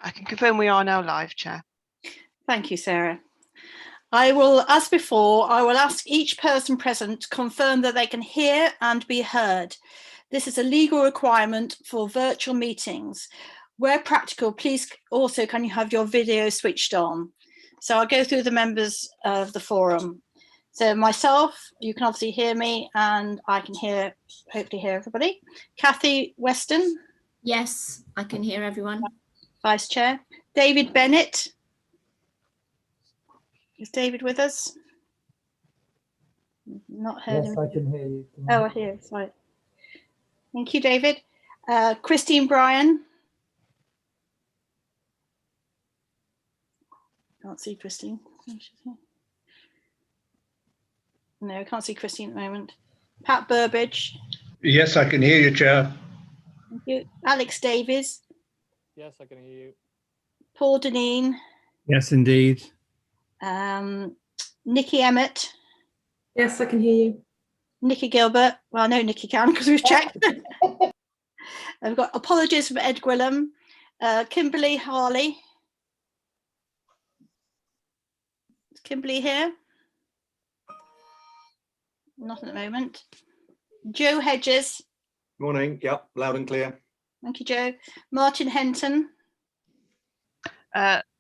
I can confirm we are now live, Chair. Thank you, Sarah. I will, as before, I will ask each person present to confirm that they can hear and be heard. This is a legal requirement for virtual meetings. Where practical, please also can you have your video switched on. So I'll go through the members of the forum. So myself, you can obviously hear me and I can hopefully hear everybody. Kathy Weston. Yes, I can hear everyone. Vice Chair. David Bennett. Is David with us? Not heard him. Yes, I can hear you. Oh, I hear. Sorry. Thank you, David. Christine Bryan. Can't see Christine. No, I can't see Christine at the moment. Pat Burbidge. Yes, I can hear you, Chair. Thank you. Alex Davies. Yes, I can hear you. Paul Deneen. Yes, indeed. Nikki Emmett. Yes, I can hear you. Nikki Gilbert. Well, I know Nikki can because we've checked. I've got apologies from Ed Gwillam. Kimberly Harley. Is Kimberly here? Not at the moment. Joe Hedges. Morning. Yep, loud and clear. Thank you, Joe. Martin Henton.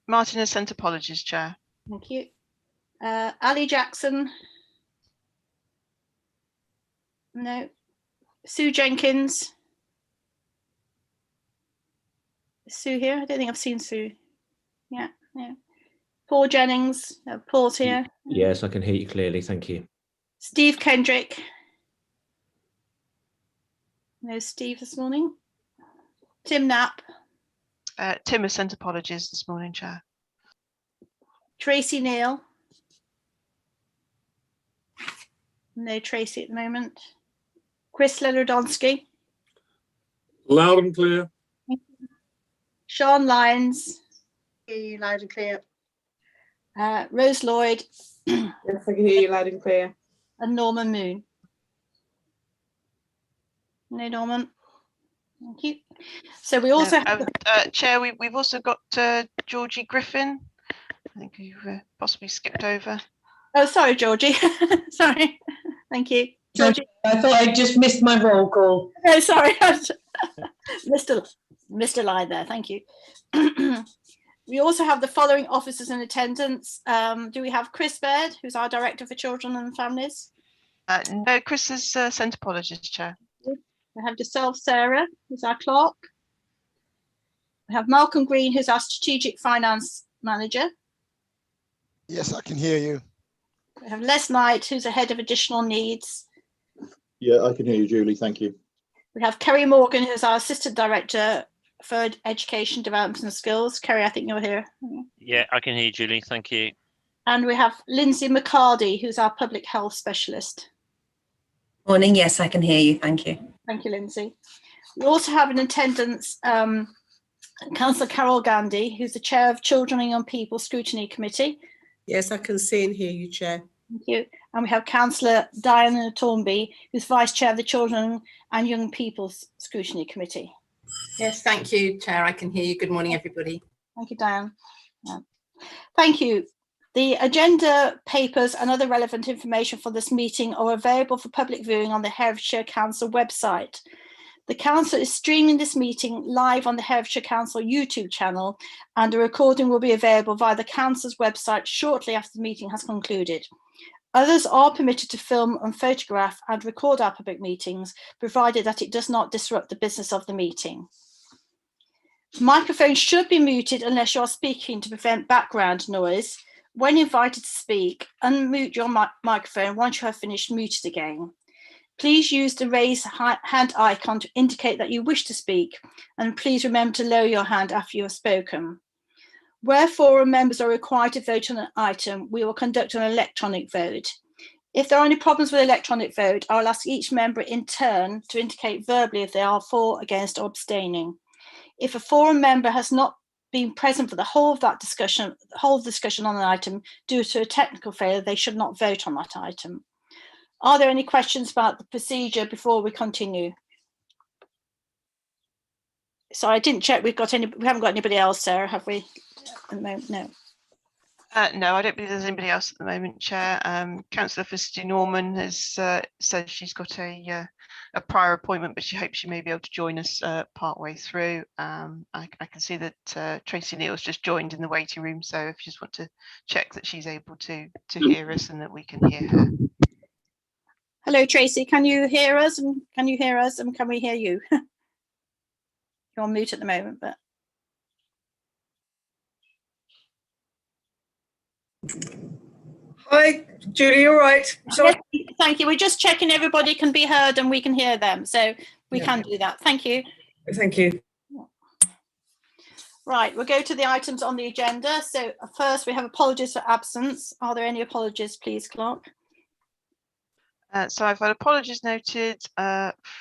Martin has sent apologies, Chair. Thank you. Ali Jackson. No. Sue Jenkins. Is Sue here? I don't think I've seen Sue. Yeah. Paul Jennings. Paul's here. Yes, I can hear you clearly. Thank you. Steve Kendrick. No Steve this morning. Tim Knapp. Tim has sent apologies this morning, Chair. Tracy Neal. No Tracy at the moment. Chris Lerodonsky. Loud and clear. Sean Lyons. Hear you loud and clear. Rose Lloyd. Yes, I can hear you loud and clear. And Norman Moon. No, Norman. Thank you. So we also have Chair, we've also got Georgie Griffin. I think you've possibly skipped over. Oh, sorry, Georgie. Sorry. Thank you. Georgie. I thought I just missed my roll call. No, sorry. Mr. Line there. Thank you. We also have the following officers in attendance. Do we have Chris Baird, who's our Director for Children and Families? No, Chris has sent apologies, Chair. We have yourself, Sarah, who's our clerk. We have Malcolm Green, who's our Strategic Finance Manager. Yes, I can hear you. We have Les Knight, who's the Head of Additional Needs. Yeah, I can hear you, Julie. Thank you. We have Kerry Morgan, who's our Assistant Director for Education, Development and Skills. Kerry, I think you're here. Yeah, I can hear you, Julie. Thank you. And we have Lindsay McCarty, who's our Public Health Specialist. Morning. Yes, I can hear you. Thank you. Thank you, Lindsay. We also have in attendance Councillor Carol Gandy, who's the Chair of Children and Young People Scrutiny Committee. Yes, I can see and hear you, Chair. Thank you. And we have Councillor Diana Tornby, who's Vice Chair of the Children and Young People's Scrutiny Committee. Yes, thank you, Chair. I can hear you. Good morning, everybody. Thank you, Diane. Yeah. Thank you. The agenda, papers and other relevant information for this meeting are available for public viewing on the Herefordshire Council website. The Council is streaming this meeting live on the Herefordshire Council YouTube channel, and a recording will be available via the Council's website shortly after the meeting has concluded. Others are permitted to film and photograph and record our public meetings, provided that it does not disrupt the business of the meeting. Microphones should be muted unless you are speaking to prevent background noise. When invited to speak, unmute your microphone once you have finished, mute it again. Please use the raise hand icon to indicate that you wish to speak, and please remember to lower your hand after you have spoken. Where forum members are required to vote on an item, we will conduct an electronic vote. If there are any problems with electronic vote, I will ask each member in turn to indicate verbally if they are for, against or abstaining. If a forum member has not been present for the whole of that discussion, on an item due to a technical failure, they should not vote on that item. Are there any questions about the procedure before we continue? Sorry, I didn't check. We haven't got anybody else, Sarah, have we? At the moment, no. No, I don't believe there's anybody else at the moment, Chair. Councillor Felicity Norman has said she's got a prior appointment, but she hopes she may be able to join us part way through. I can see that Tracy Neal's just joined in the waiting room, so if you just want to check that she's able to hear us and that we can hear her. Hello, Tracy. Can you hear us? And can you hear us? And can we hear you? You're on mute at the moment, but. Hi, Julie, all right? Yes, thank you. We're just checking everybody can be heard and we can hear them. So we can do that. Thank you. Thank you. Right, we'll go to the items on the agenda. So first we have apologies for absence. Are there any apologies, please, Clark? So I've had apologies noted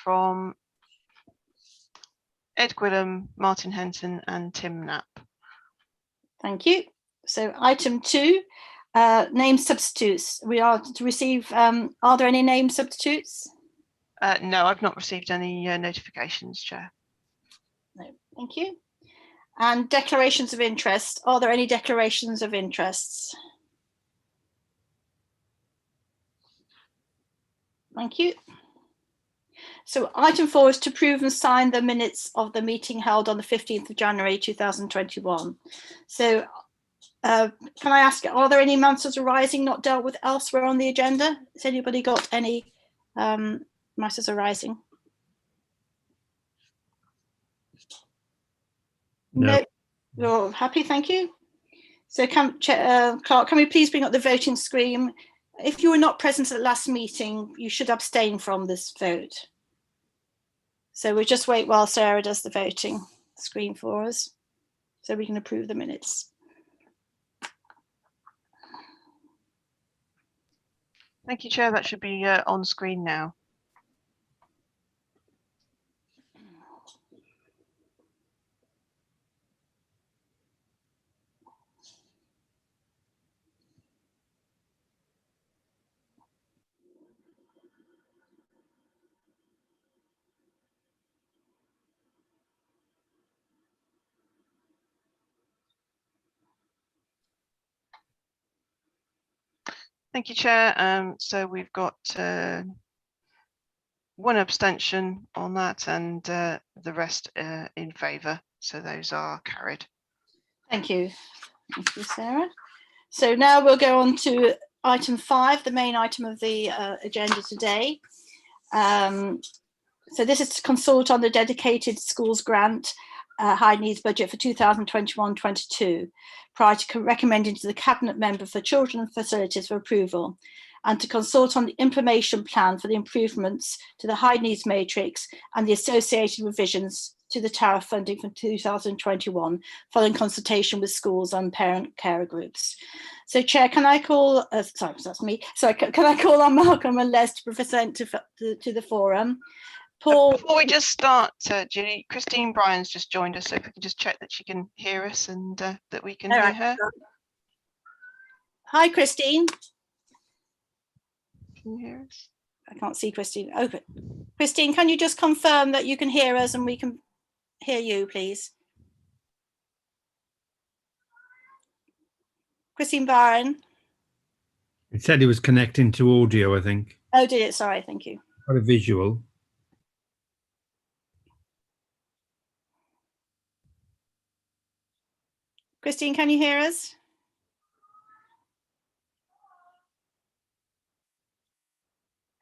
from Ed Gwillam, Martin Henton and Tim Knapp. Thank you. So item 2, name substitutes. We are to receive, are there any name substitutes? No, I've not received any notifications, Chair. No, thank you. And declarations of interest. Are there any declarations of interests? Thank you. So item 4 is to approve and sign the minutes of the meeting held on the 15th of January 2021. So can I ask, are there any matters arising not dealt with elsewhere on the agenda? Has anybody got any matters arising? No. You're happy, thank you. So Clark, can we please bring up the voting screen? If you were not present at the last meeting, you should abstain from this vote. So we'll just wait while Sarah does the voting screen for us so we can approve the minutes. Thank you, Chair. That should be on screen now. Thank you, Chair. So we've got one abstention on that and the rest in favour. So those are carried. Thank you. Thank you, Sarah. So now we'll go on to item 5, the main item of the agenda today. So this is to consult on the dedicated schools grant high needs budget for 2021-22 prior to recommending to the Cabinet Member for Children and Facilities for approval, and to consult on the information plan for the improvements to the high needs matrix and the associated revisions to the tariff funding for 2021 following consultation with schools and parent carer groups. So Chair, can I call, sorry, that's me. Sorry, can I call on Malcolm and Les to present to the forum? Paul. Before we just start, Julie, Christine Bryan's just joined us, so if we can just check that she can hear us and that we can hear her. Hi, Christine. Can you hear us? I can't see Christine. Open. Christine, can you just confirm that you can hear us and we can hear you, please? Christine Bryan. It said it was connecting to audio, I think. Oh, did it? Sorry, thank you. Not a visual. Christine, can you hear us?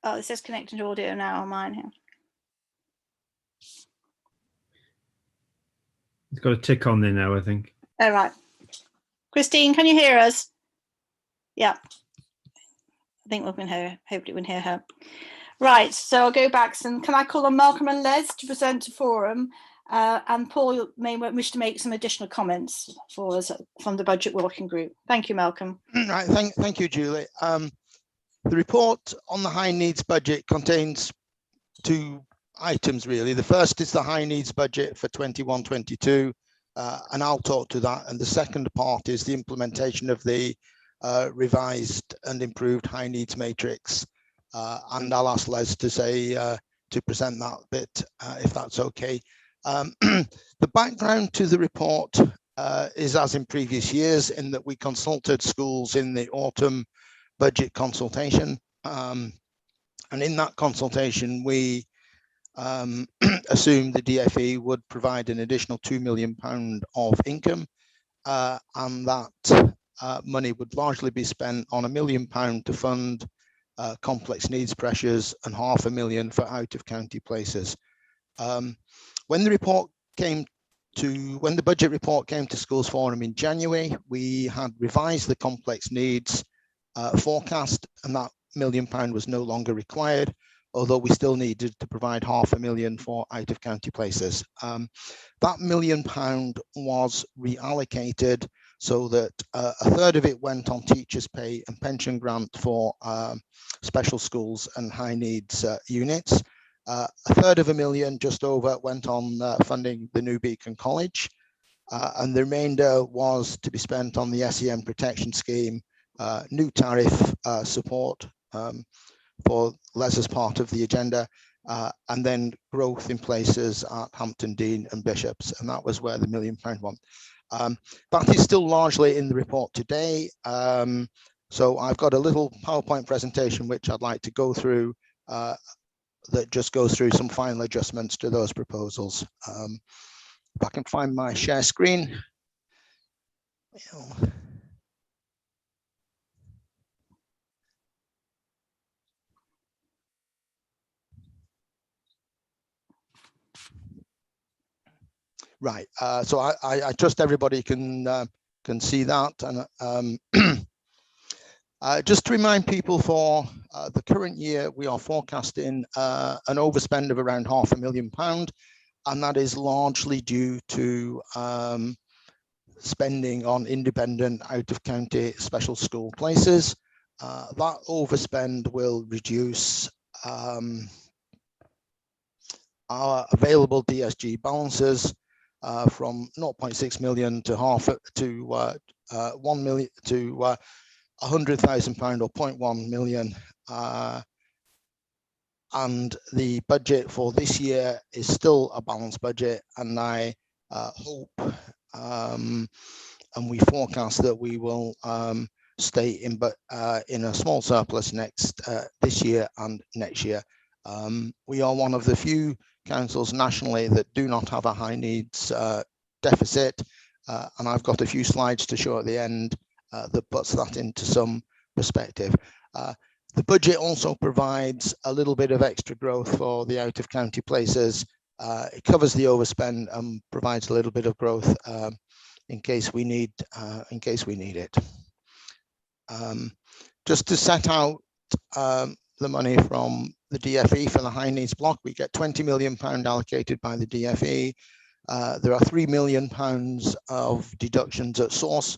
Oh, it says connecting to audio now on mine here. It's got a tick on there now, I think. All right. Christine, can you hear us? Yeah. I think we can hear, hopefully we can hear her. Right, so I'll go back. And can I call on Malcolm and Les to present to forum? And Paul may wish to make some additional comments for us from the budget working group. Thank you, Malcolm. Right, thank you, Julie. The report on the high needs budget contains 2 items really. The first is the high needs budget for 21-22, and I'll talk to that. And the second part is the implementation of the revised and improved high needs matrix. And I'll ask Les to say to present that bit if that's okay. The background to the report is as in previous years, in that we consulted schools in the autumn budget consultation. And in that consultation, we assumed the DFE would provide an additional £2 million of income, and that money would largely be spent on £1 million to fund complex needs pressures and £500,000 for out of county places. When the budget report came to Schools Forum in January, we had revised the complex needs forecast, and that £1 million was no longer required, although we still needed to provide £500,000 for out of county places. That £1 million was reallocated so that a third of it went on teachers' pay and pension grant for special schools and high needs units. A third of £1 million, just over, went on funding the New Beacon College, and the remainder was to be spent on the SEM protection scheme, new tariff support for Les as part of the agenda, and then growth in places at Hampton Dean and Bishops, and that was where the £1 million went. That is still largely in the report today. So I've got a little PowerPoint presentation which I'd like to go through that just goes through some final adjustments to those proposals. If I can find my share screen. Right, so I trust everybody can see that, and just to remind people, for the current year we are forecasting an overspend of around £500,000, and that is largely due to spending on independent out of county special school places. That overspend will reduce our available DSG balances from 0.6 million to £1 million to £100,000 or £0.1 million. And the budget for this year is still a balanced budget, and I hope and we forecast that we will stay in a small surplus this year and next year. We are one of the few councils nationally that do not have a high needs deficit, and I've got a few slides to show at the end that puts that into some perspective. The budget also provides a little bit of extra growth for the out of county places. It covers the overspend and provides a little bit of growth in case we need it. Just to set out the money from the DFE for the high needs block, we get £20 million allocated by the DFE. There are £3 million of deductions at source,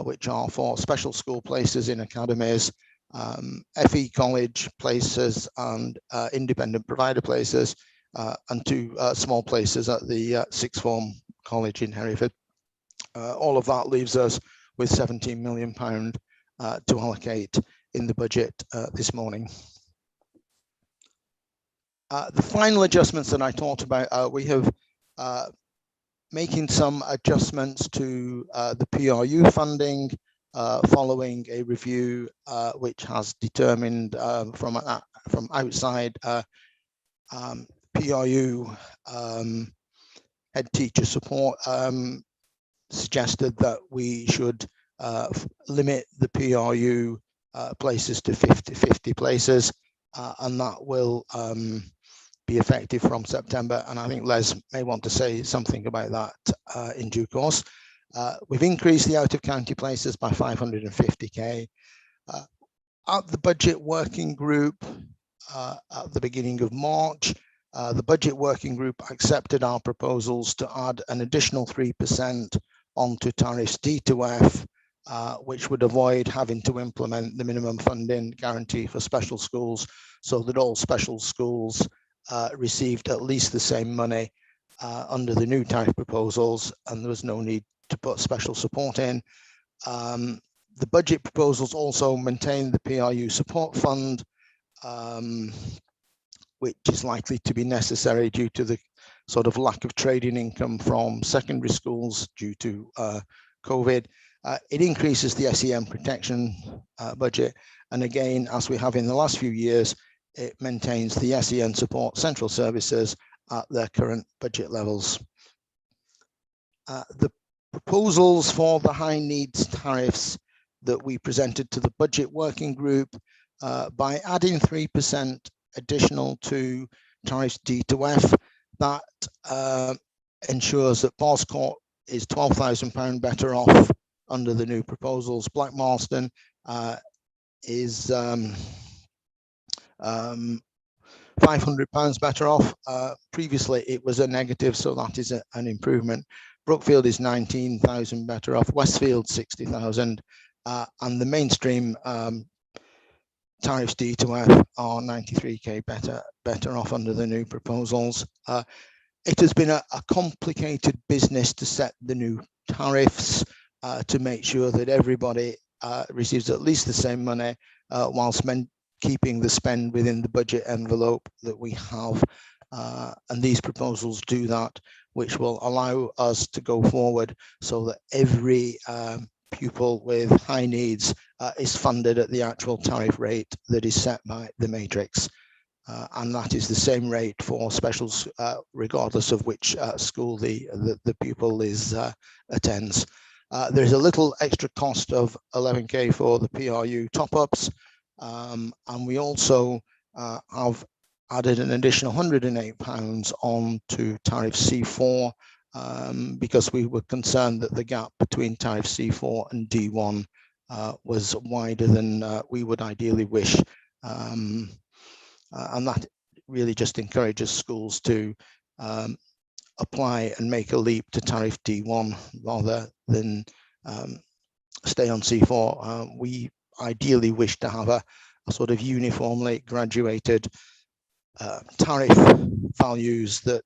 which are for special school places in academies, FE college places and independent provider places, and 2 small places at the sixth form college in Hereford. All of that leaves us with £17 million to allocate in the budget this morning. The final adjustments that I talked about, we have making some adjustments to the PRU funding following a review which has determined from outside PRU head teacher support suggested that we should limit the PRU places to 50 places, and that will be effective from September. And I think Les may want to say something about that in due course. We've increased the out of county places by 550k. At the budget working group at the beginning of March, the budget working group accepted our proposals to add an additional 3% onto tariffs D to F, which would avoid having to implement the minimum funding guarantee for special schools, so that all special schools received at least the same money under the new tariff proposals, and there was no need to put special support in. The budget proposals also maintain the PRU support fund, which is likely to be necessary due to the sort of lack of trading income from secondary schools due to COVID. It increases the SEN protection budget. And again, as we have in the last few years, it maintains the SEN support central services at their current budget levels. The proposals for the high needs tariffs that we presented to the budget working group, by adding 3% additional to tariffs D to F, that ensures that Boscourt is £12,000 better off under the new proposals. Black Marston is £500 better off. Previously it was a negative, so that is an improvement. Brookfield is 19,000 better off, Westfield 60,000, and the mainstream tariffs D to F are 93k better off under the new proposals. It has been a complicated business to set the new tariffs to make sure that everybody receives at least the same money whilst keeping the spend within the budget envelope that we have. And these proposals do that, which will allow us to go forward so that every pupil with high needs is funded at the actual tariff rate that is set by the matrix. And that is the same rate for specials, regardless of which school the pupil attends. There's a little extra cost of 11k for the PRU top-ups, and we also have added an additional £108 on to tariff C4 because we were concerned that the gap between tariff C4 and D1 was wider than we would ideally wish. And that really just encourages schools to apply and make a leap to tariff D1 rather than stay on C4. We ideally wish to have a sort of uniformly graduated tariff values that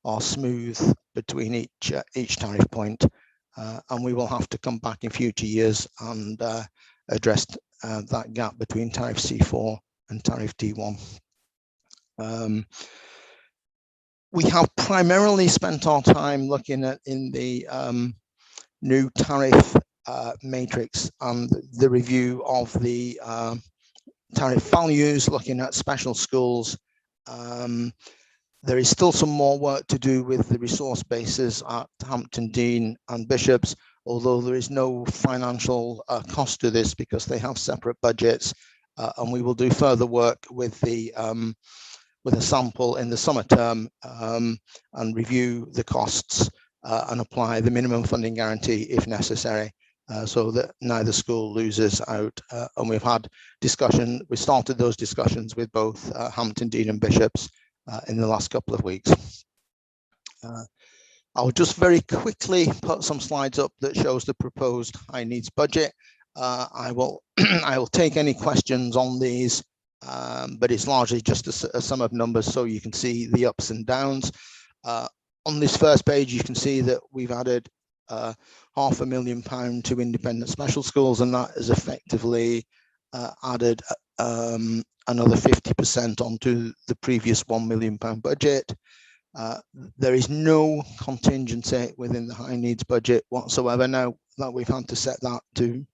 are smooth between each tariff point, and we will have to come back in future years and address that gap between tariff C4 and tariff D1. We have primarily spent our time looking at in the new tariff matrix and the review of the tariff values, looking at special schools. There is still some more work to do with the resource bases at Hampton Dean and Bishops, although there is no financial cost to this because they have separate budgets, and we will do further work with a sample in the summer term and review the costs and apply the minimum funding guarantee if necessary, so that neither school loses out. And we've had discussion, we started those discussions with both Hampton Dean and Bishops in the last couple of weeks. I'll just very quickly put some slides up that shows the proposed high needs budget. I will take any questions on these, but it's largely just a sum of numbers so you can see the ups and downs. On this first page, you can see that we've added £500,000 to independent special schools, and that has effectively added another 50% onto the previous £1 million budget. There is no contingency within the high needs budget whatsoever now that we've had to set that to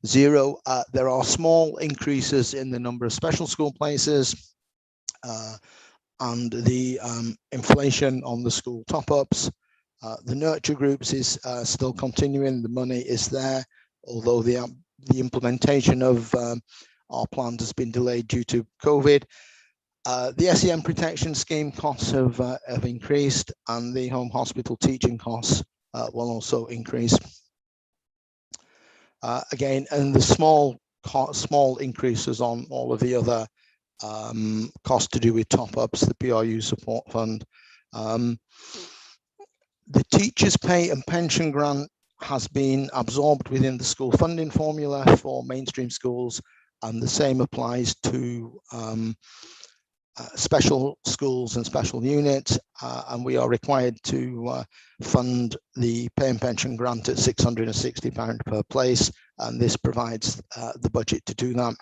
zero. There are small increases in the number of special school places and the inflation on the school top-ups. The nurture groups is still continuing, the money is there, although the implementation of our plan has been delayed due to COVID. The SEN protection scheme costs have increased, and the home hospital teaching costs will also increase. Again, and the small increases on all of the other costs to do with top-ups, the PRU support fund. The teachers' pay and pension grant has been absorbed within the school funding formula for mainstream schools, and the same applies to special schools and special units, and we are required to fund the pay and pension grant at £660 per place, and this provides the budget to do that.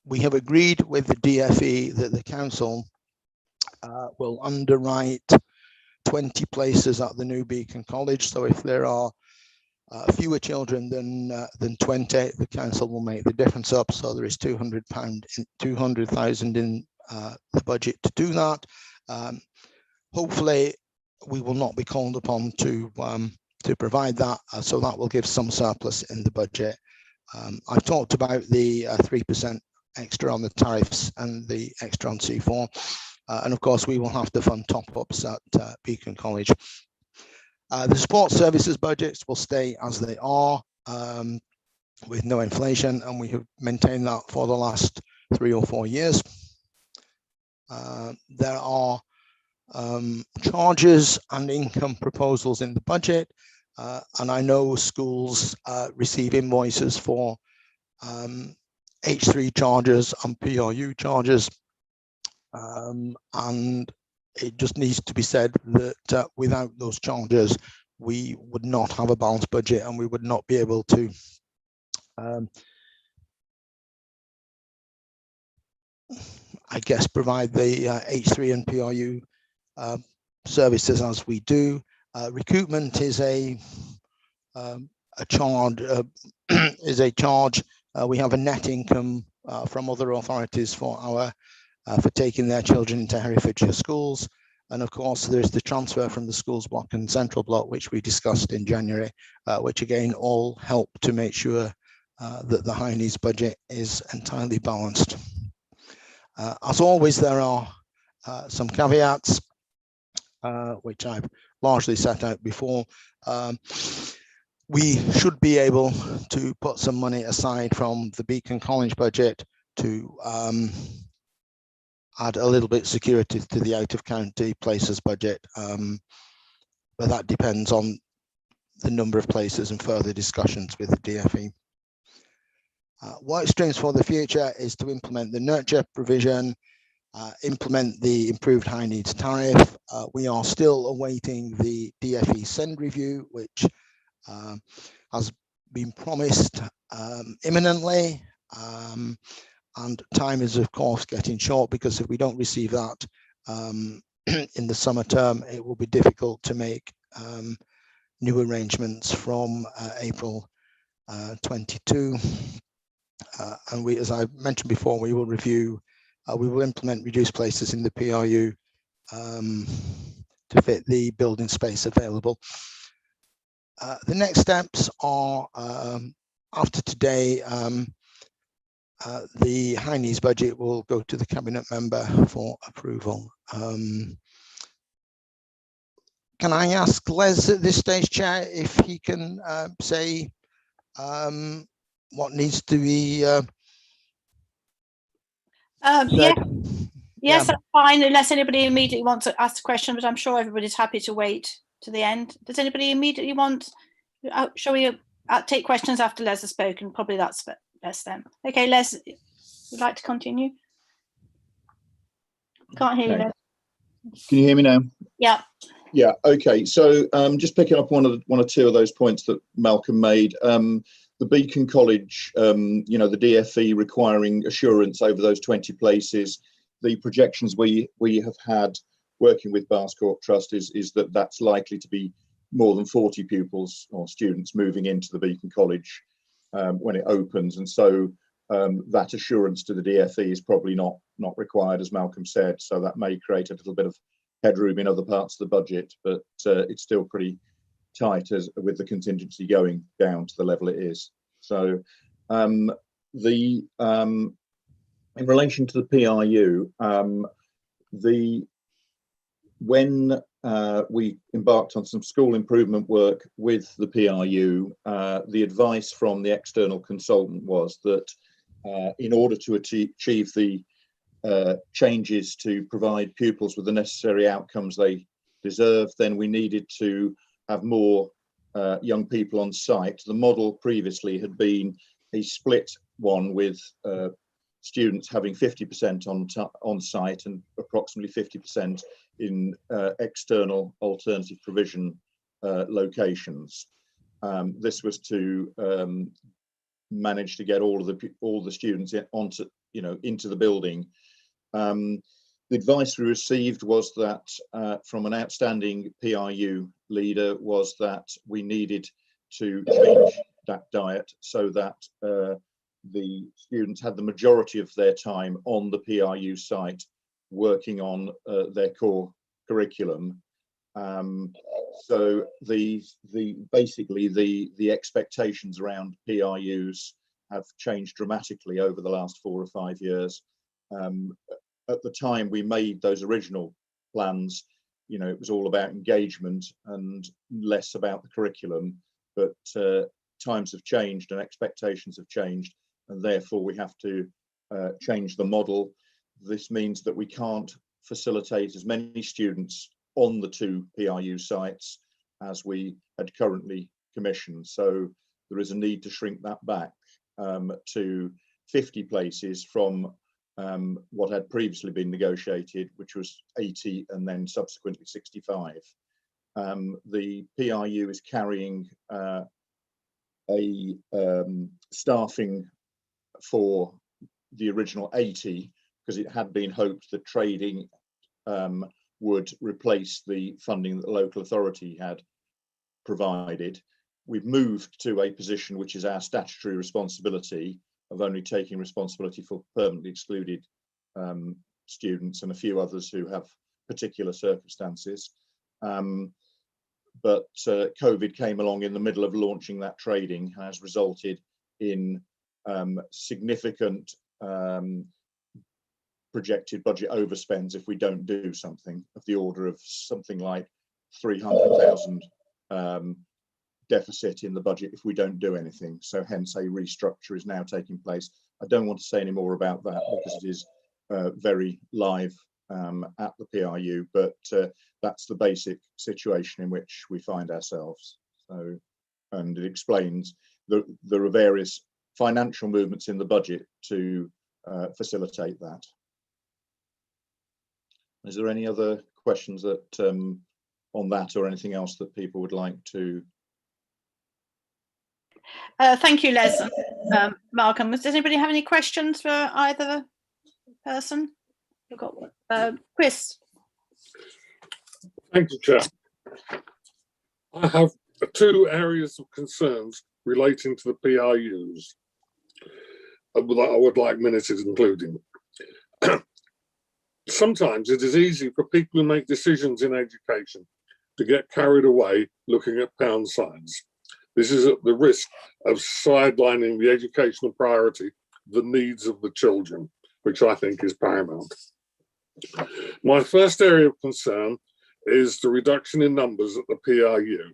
We have agreed with the DFE that the council will underwrite 20 places at the new Beacon College. So if there are fewer children than 20, the council will make the difference up. So there is £200,000 in the budget to do that. Hopefully, we will not be called upon to provide that, so that will give some surplus in the budget. I've talked about the 3% extra on the tariffs and the extra on C4, and of course we will have to fund top-ups at Beacon College. The support services budgets will stay as they are with no inflation, and we have maintained that for the last 3 or 4 years. There are charges and income proposals in the budget, and I know schools receive invoices for H3 charges and PRU charges, and it just needs to be said that without those charges we would not have a balanced budget, and we would not be able to I guess provide the H3 and PRU services as we do. Recoupment is a charge. We have a net income from other authorities for taking their children into Herefordshire schools, and of course there's the transfer from the schools block and central block, which we discussed in January, which again all help to make sure that the high needs budget is entirely balanced. As always, there are some caveats, which I've largely set out before. We should be able to put some money aside from the Beacon College budget to add a little bit of security to the out-of-county places budget, but that depends on the number of places and further discussions with the DFE. Work streams for the future is to implement the nurture provision, implement the improved high needs tariff. We are still awaiting the DFE send review, which has been promised imminently, and time is of course getting short, because if we don't receive that in the summer term, it will be difficult to make new arrangements from April 22. And we, as I mentioned before, we will implement reduced places in the PRU to fit the building space available. The next steps are, after today, the high needs budget will go to the cabinet member for approval. Can I ask Les at this stage, Chair, if he can say what needs to be yes, that's fine, unless anybody immediately wants to ask a question, but I'm sure everybody's happy to wait to the end. Does anybody immediately want, shall we take questions after Les has spoken? Probably that's best then. Okay, Les, would like to continue? Can't hear you, Les. Can you hear me now? Yeah. Yeah, okay. So just picking up one or two of those points that Malcolm made. The Beacon College, you know, the DFE requiring assurance over those 20 places. The projections we have had working with Barscourt Trust is that that's likely to be more than 40 pupils or students moving into the Beacon College when it opens, and so that assurance to the DFE is probably not required, as Malcolm said. So that may create a little bit of headroom in other parts of the budget, but it's still pretty tight with the contingency going down to the level it is. So in relation to the PRU, when we embarked on some school improvement work with the PRU, the advice from the external consultant was that in order to achieve the changes to provide pupils with the necessary outcomes they deserve, then we needed to have more young people on site. The model previously had been a split one with students having 50% on site and approximately 50% in external alternative provision locations. This was to manage to get all the students onto, into the building. The advice we received was that from an outstanding PRU leader was that we needed to change that diet so that the students had the majority of their time on the PRU site working on their core curriculum. So basically the expectations around PRUs have changed dramatically over the last 4 or 5 years. At the time we made those original plans, you know, it was all about engagement and less about the curriculum, but times have changed and expectations have changed, and therefore we have to change the model. This means that we can't facilitate as many students on the 2 PRU sites as we had currently commissioned. So there is a need to shrink that back to 50 places from what had previously been negotiated, which was 80 and then subsequently 65. The PRU is carrying a staffing for the original 80 because it had been hoped that trading would replace the funding that the local authority had provided. We've moved to a position which is our statutory responsibility of only taking responsibility for permanently excluded students and a few others who have particular circumstances. But COVID came along in the middle of launching that trading, has resulted in significant projected budget overspends if we don't do something, of the order of something like 300,000 deficit in the budget if we don't do anything. So hence a restructure is now taking place. I don't want to say any more about that because it is very live at the PRU, but that's the basic situation in which we find ourselves. So, and it explains that there are various financial movements in the budget to facilitate that. Is there any other questions that on that, or anything else that people would like to? Thank you, Les. Malcolm, does anybody have any questions for either person? We've got Chris. Thank you, Chair. I have 2 areas of concerns relating to the PRUs that I would like minutes including. Sometimes it is easy for people who make decisions in education to get carried away looking at pound signs. This is at the risk of sidelining the educational priority, the needs of the children, which I think is paramount. My first area of concern is the reduction in numbers at the PRU.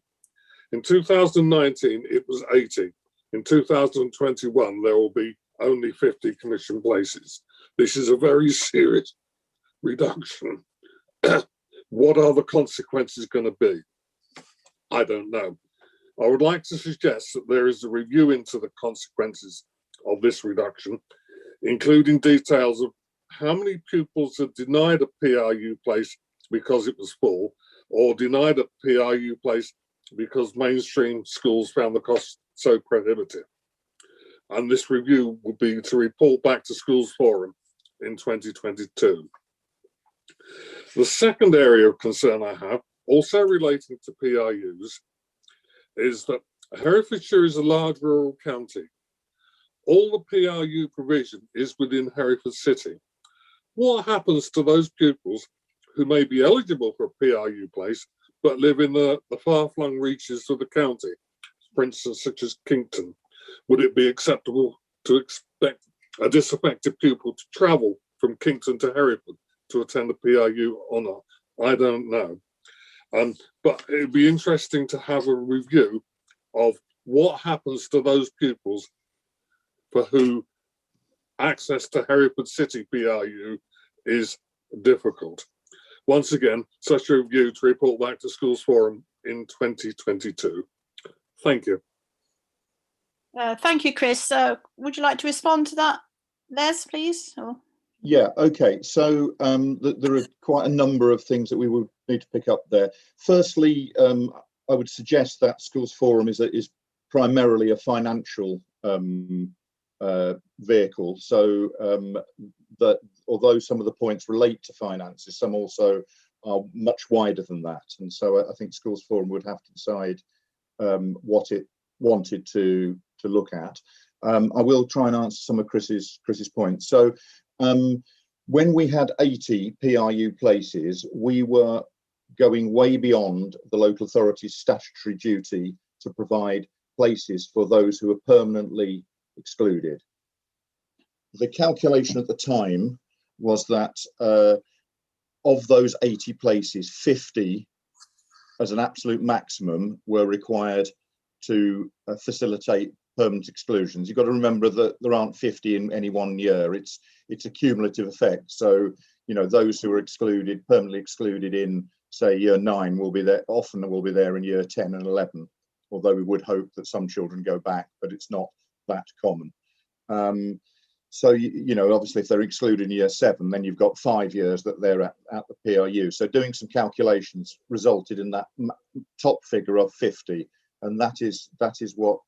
In 2019, it was 80. In 2021, there will be only 50 commission places. This is a very serious reduction. What are the consequences going to be? I don't know. I would like to suggest that there is a review into the consequences of this reduction, including details of how many pupils are denied a PRU place because it was full, or denied a PRU place because mainstream schools found the cost so prohibitive. And this review will be to report back to Schools Forum in 2022. The second area of concern I have, also relating to PRUs, is that Herefordshire is a large rural county. All the PRU provision is within Hereford City. What happens to those pupils who may be eligible for a PRU place but live in the far-flung reaches of the county, for instance, such as Kington? Would it be acceptable to expect a disaffected pupil to travel from Kington to Hereford to attend a PRU or not? I don't know. But it'd be interesting to have a review of what happens to those pupils for who access to Hereford City PRU is difficult. Once again, such a review to report back to Schools Forum in 2022. Thank you. Thank you, Chris. Would you like to respond to that, Les, please? Or? Yeah, okay. So there are quite a number of things that we will need to pick up there. Firstly, I would suggest that Schools Forum is primarily a financial vehicle. So that although some of the points relate to finances, some also are much wider than that. And so I think Schools Forum would have to decide what it wanted to look at. I will try and answer some of Chris's points. So when we had 80 PRU places, we were going way beyond the local authority's statutory duty to provide places for those who are permanently excluded. The calculation at the time was that of those 80 places, 50 as an absolute maximum were required to facilitate permanent exclusions. You've got to remember that there aren't 50 in any one year. It's a cumulative effect. So, you know, those who are excluded, permanently excluded in, say, year 9 will be there, often will be there in year 10 and 11, although we would hope that some children go back, but it's not that common. So, you know, obviously if they're excluded in year 7, then you've got 5 years that they're at the PRU. So doing some calculations resulted in that top figure of 50. And that is what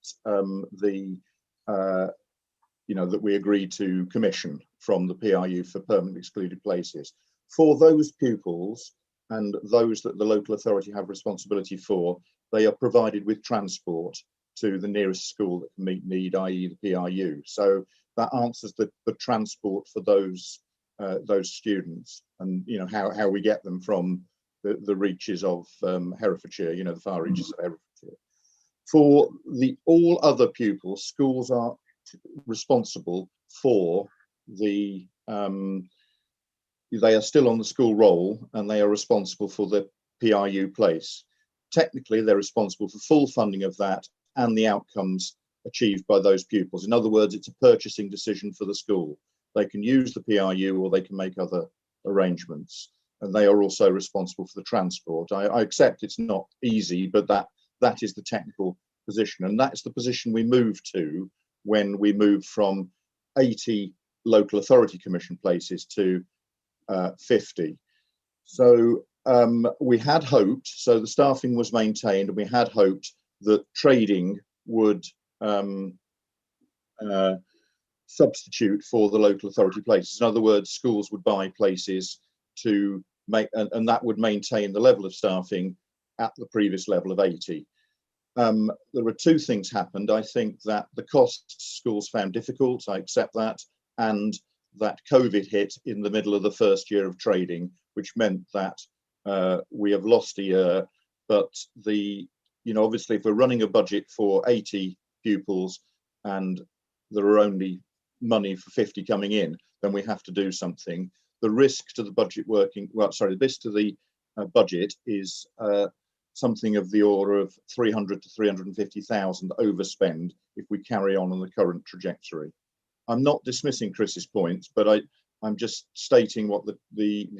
you know, that we agreed to commission from the PRU for permanently excluded places. For those pupils and those that the local authority have responsibility for, they are provided with transport to the nearest school that can meet need, i.e. the PRU. So that answers the transport for those students, and you know how we get them from the reaches of Herefordshire, you know, the far reaches of Herefordshire. For all other pupils, schools are responsible for the they are still on the school roll and they are responsible for the PRU place. Technically, they're responsible for full funding of that and the outcomes achieved by those pupils. In other words, it's a purchasing decision for the school. They can use the PRU or they can make other arrangements, and they are also responsible for the transport. I accept it's not easy, but that is the technical position, and that's the position we moved to when we moved from 80 local authority commission places to 50. So we had hoped, so the staffing was maintained, and we had hoped that trading would substitute for the local authority places. In other words, schools would buy places to make, and that would maintain the level of staffing at the previous level of 80. There were two things happened. I think that the costs schools found difficult, I accept that, and that COVID hit in the middle of the first year of trading, which meant that we have lost a year. But you know, obviously, if we're running a budget for 80 pupils and there are only money for 50 coming in, then we have to do something. The risk to the budget working, well, sorry, the risk to the budget is something of the order of 300 to 350,000 overspend if we carry on the current trajectory. I'm not dismissing Chris's points, but I'm just stating what the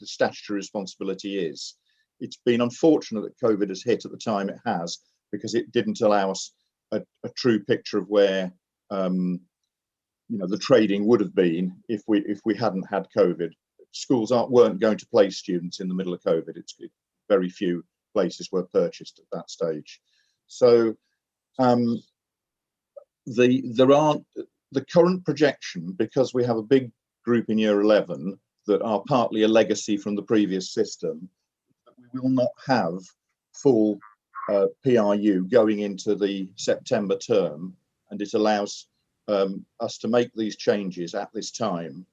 statutory responsibility is. It's been unfortunate that COVID has hit at the time it has, because it didn't allow us a true picture of where you know, the trading would have been if we hadn't had COVID. Schools weren't going to place students in the middle of COVID. It's very few places were purchased at that stage. So the current projection, because we have a big group in year 11 that are partly a legacy from the previous system, we will not have full PRU going into the September term, and it allows us to make these changes at this time.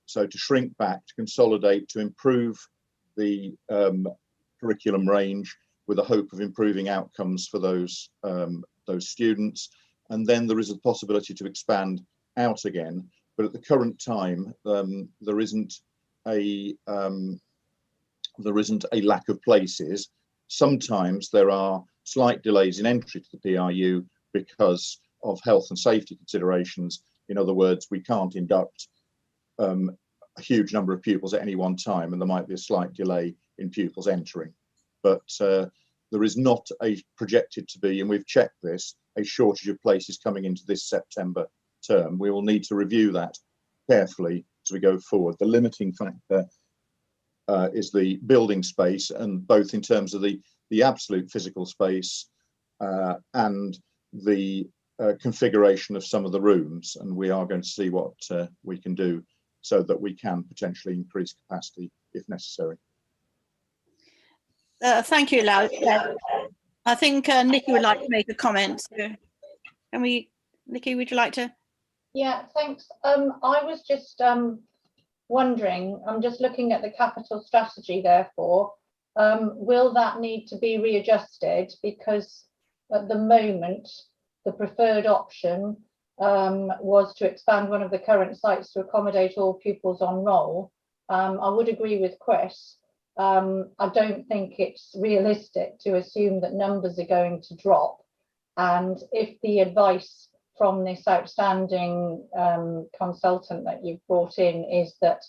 So to shrink back, to consolidate, to improve the curriculum range with a hope of improving outcomes for those students. And then there is a possibility to expand out again. But at the current time, there isn't a lack of places. Sometimes there are slight delays in entry to the PRU because of health and safety considerations. In other words, we can't induct a huge number of pupils at any one time, and there might be a slight delay in pupils entering. But there is not projected to be, and we've checked this, a shortage of places coming into this September term. We will need to review that carefully as we go forward. The limiting factor is the building space, and both in terms of the absolute physical space and the configuration of some of the rooms, and we are going to see what we can do so that we can potentially increase capacity if necessary. Thank you, Lau. I think Nikki would like to make a comment. So can we, Nikki, would you like to? Yeah, thanks. I was just wondering, I'm just looking at the capital strategy, therefore, will that need to be readjusted? Because at the moment, the preferred option was to expand one of the current sites to accommodate all pupils on roll. I would agree with Chris. I don't think it's realistic to assume that numbers are going to drop. And if the advice from this outstanding consultant that you've brought in is that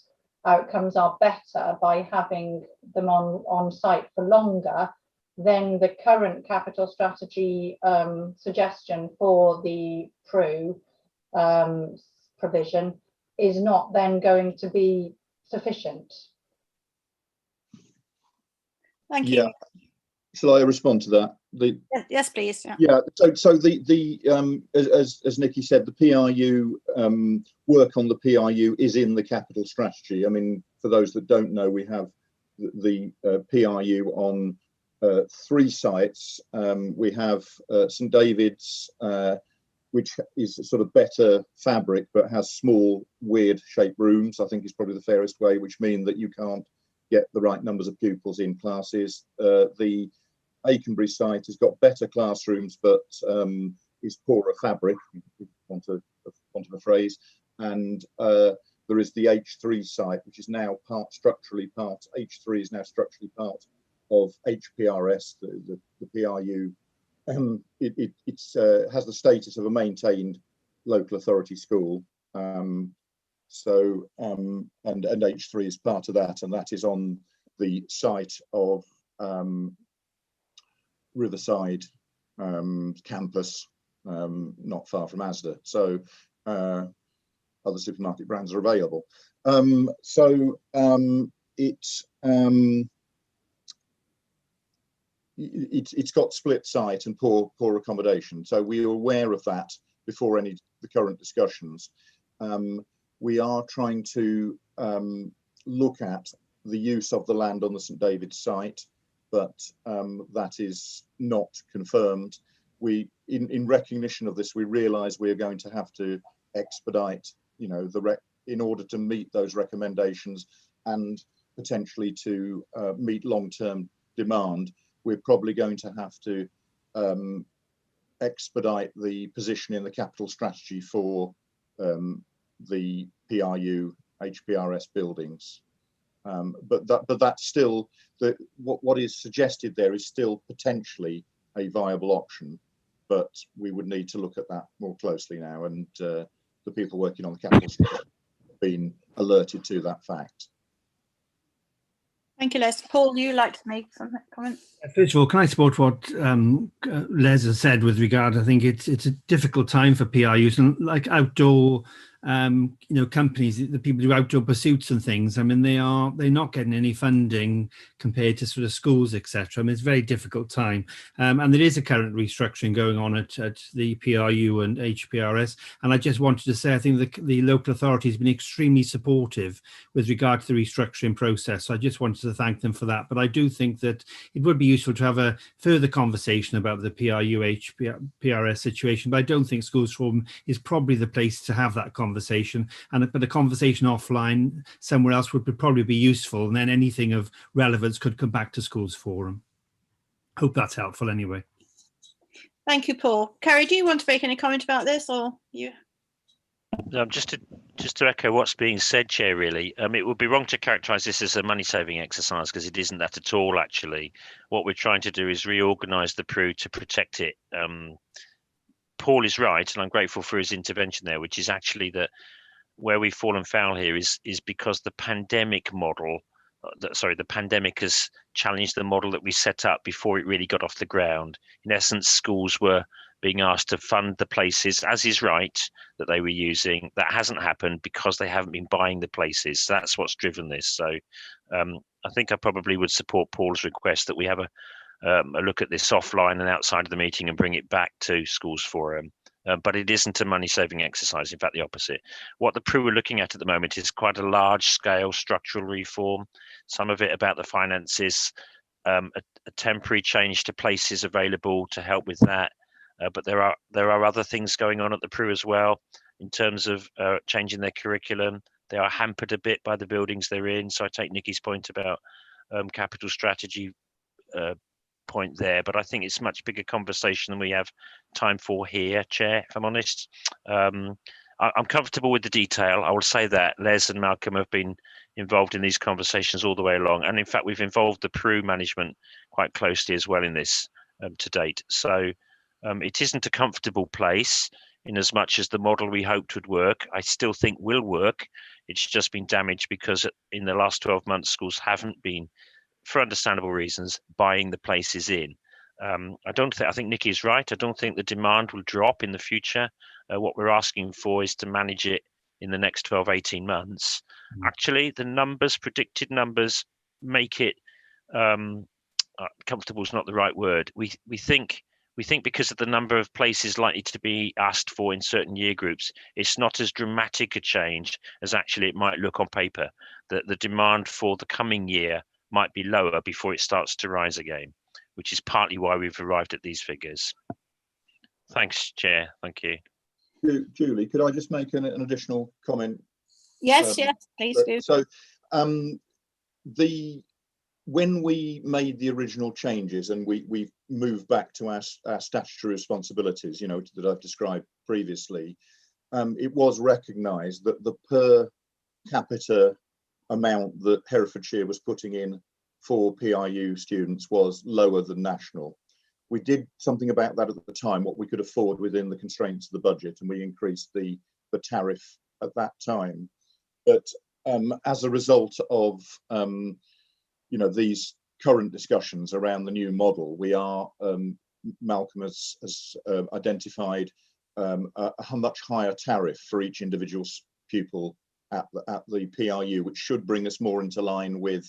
outcomes are better by having them on site for longer, then the current capital strategy suggestion for the PRU provision is not then going to be sufficient. Thank you. Yeah. Shall I respond to that? Yes, please. Yeah. So the as Nikki said, the PRU work on the PRU is in the capital strategy. I mean, for those that don't know, we have the PRU on 3 sites. We have St David's, which is sort of better fabric but has small weird shaped rooms, I think is probably the fairest way, which mean that you can't get the right numbers of pupils in classes. The Aikenbury site has got better classrooms but is poorer fabric, if you want a phrase. And there is the H3 site, which is now H3 is now structurally part of HPRS, the PRU. It has the status of a maintained local authority school. So and H3 is part of that, and that is on the site of Riverside campus, not far from Asda. So other supermarket brands are available. It's got split site and poor accommodation. So we are aware of that before any of the current discussions. We are trying to look at the use of the land on the St David's site, but that is not confirmed. In recognition of this, we realise we are going to have to expedite, you know, in order to meet those recommendations and potentially to meet long-term demand. We're probably going to have to expedite the position in the capital strategy for the PRU HPRS buildings, but that's still what is suggested there is still potentially a viable option, but we would need to look at that more closely now, and the people working on the capital strategy have been alerted to that fact. Thank you, Les. Paul, you like to make some comments? First of all, can I support what Les has said with regard? I think it's a difficult time for PRUs and like outdoor companies, the people who do outdoor pursuits and things. I mean, they're not getting any funding compared to sort of schools, etc. I mean, it's a very difficult time, and there is a current restructuring going on at the PRU and HPRS. And I just wanted to say, I think the local authority has been extremely supportive with regard to the restructuring process. So I just wanted to thank them for that. But I do think that it would be useful to have a further conversation about the PRU HPRS situation. But I don't think Schools Forum is probably the place to have that conversation. But a conversation offline somewhere else would probably be useful, and then anything of relevance could come back to Schools Forum. Hope that's helpful anyway. Thank you, Paul. Carrie, do you want to make any comment about this, or you? Just to echo what's being said, Chair, really, it would be wrong to characterise this as a money-saving exercise, because it isn't that at all, actually. What we're trying to do is reorganise the PRU to protect it. Paul is right, and I'm grateful for his intervention there, which is actually that where we've fallen foul here is because the pandemic model, the pandemic has challenged the model that we set up before it really got off the ground. In essence, schools were being asked to fund the places, as is right, that they were using. That hasn't happened because they haven't been buying the places. So that's what's driven this. So I think I probably would support Paul's request that we have a look at this offline and outside of the meeting and bring it back to Schools Forum. but it isn't a money-saving exercise. In fact, the opposite. What the PRU are looking at the moment is quite a large-scale structural reform. Some of it about the finances, a temporary change to places available to help with that. But there are other things going on at the PRU as well in terms of changing their curriculum. They are hampered a bit by the buildings they're in. So I take Nikki's point about capital strategy point there, but I think it's much bigger conversation than we have time for here, Chair, if I'm honest. I'm comfortable with the detail. I will say that Les and Malcolm have been involved in these conversations all the way along. And in fact, we've involved the PRU management quite closely as well in this to date. So it isn't a comfortable place in as much as the model we hoped would work. I still think will work. It's just been damaged because in the last 12 months, schools haven't been, for understandable reasons, buying the places in. I think Nikki is right. I don't think the demand will drop in the future. What we're asking for is to manage it in the next 12, 18 months. Actually, the numbers, predicted numbers, make it comfortable is not the right word. We think because of the number of places likely to be asked for in certain year groups, it's not as dramatic a change as actually it might look on paper. That the demand for the coming year might be lower before it starts to rise again, which is partly why we've arrived at these figures. Thanks, Chair. Thank you. Julie, could I just make an additional comment? Yes, yes, please do. So when we made the original changes and we moved back to our statutory responsibilities, you know, that I've described previously, it was recognised that the per capita amount that Herefordshire was putting in for PRU students was lower than national. We did something about that at the time, what we could afford within the constraints of the budget, and we increased the tariff at that time. But as a result of you know, these current discussions around the new model, we are Malcolm has identified a much higher tariff for each individual pupil at the PRU, which should bring us more into line with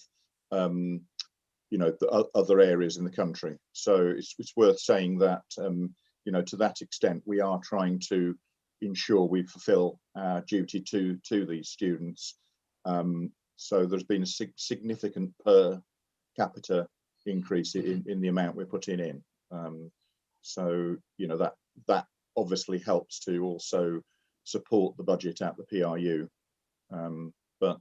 you know, the other areas in the country. So it's worth saying that you know, to that extent, we are trying to ensure we fulfil our duty to these students. So there's been a significant per capita increase in the amount we're putting in. So you know, that obviously helps to also support the budget at the PRU. But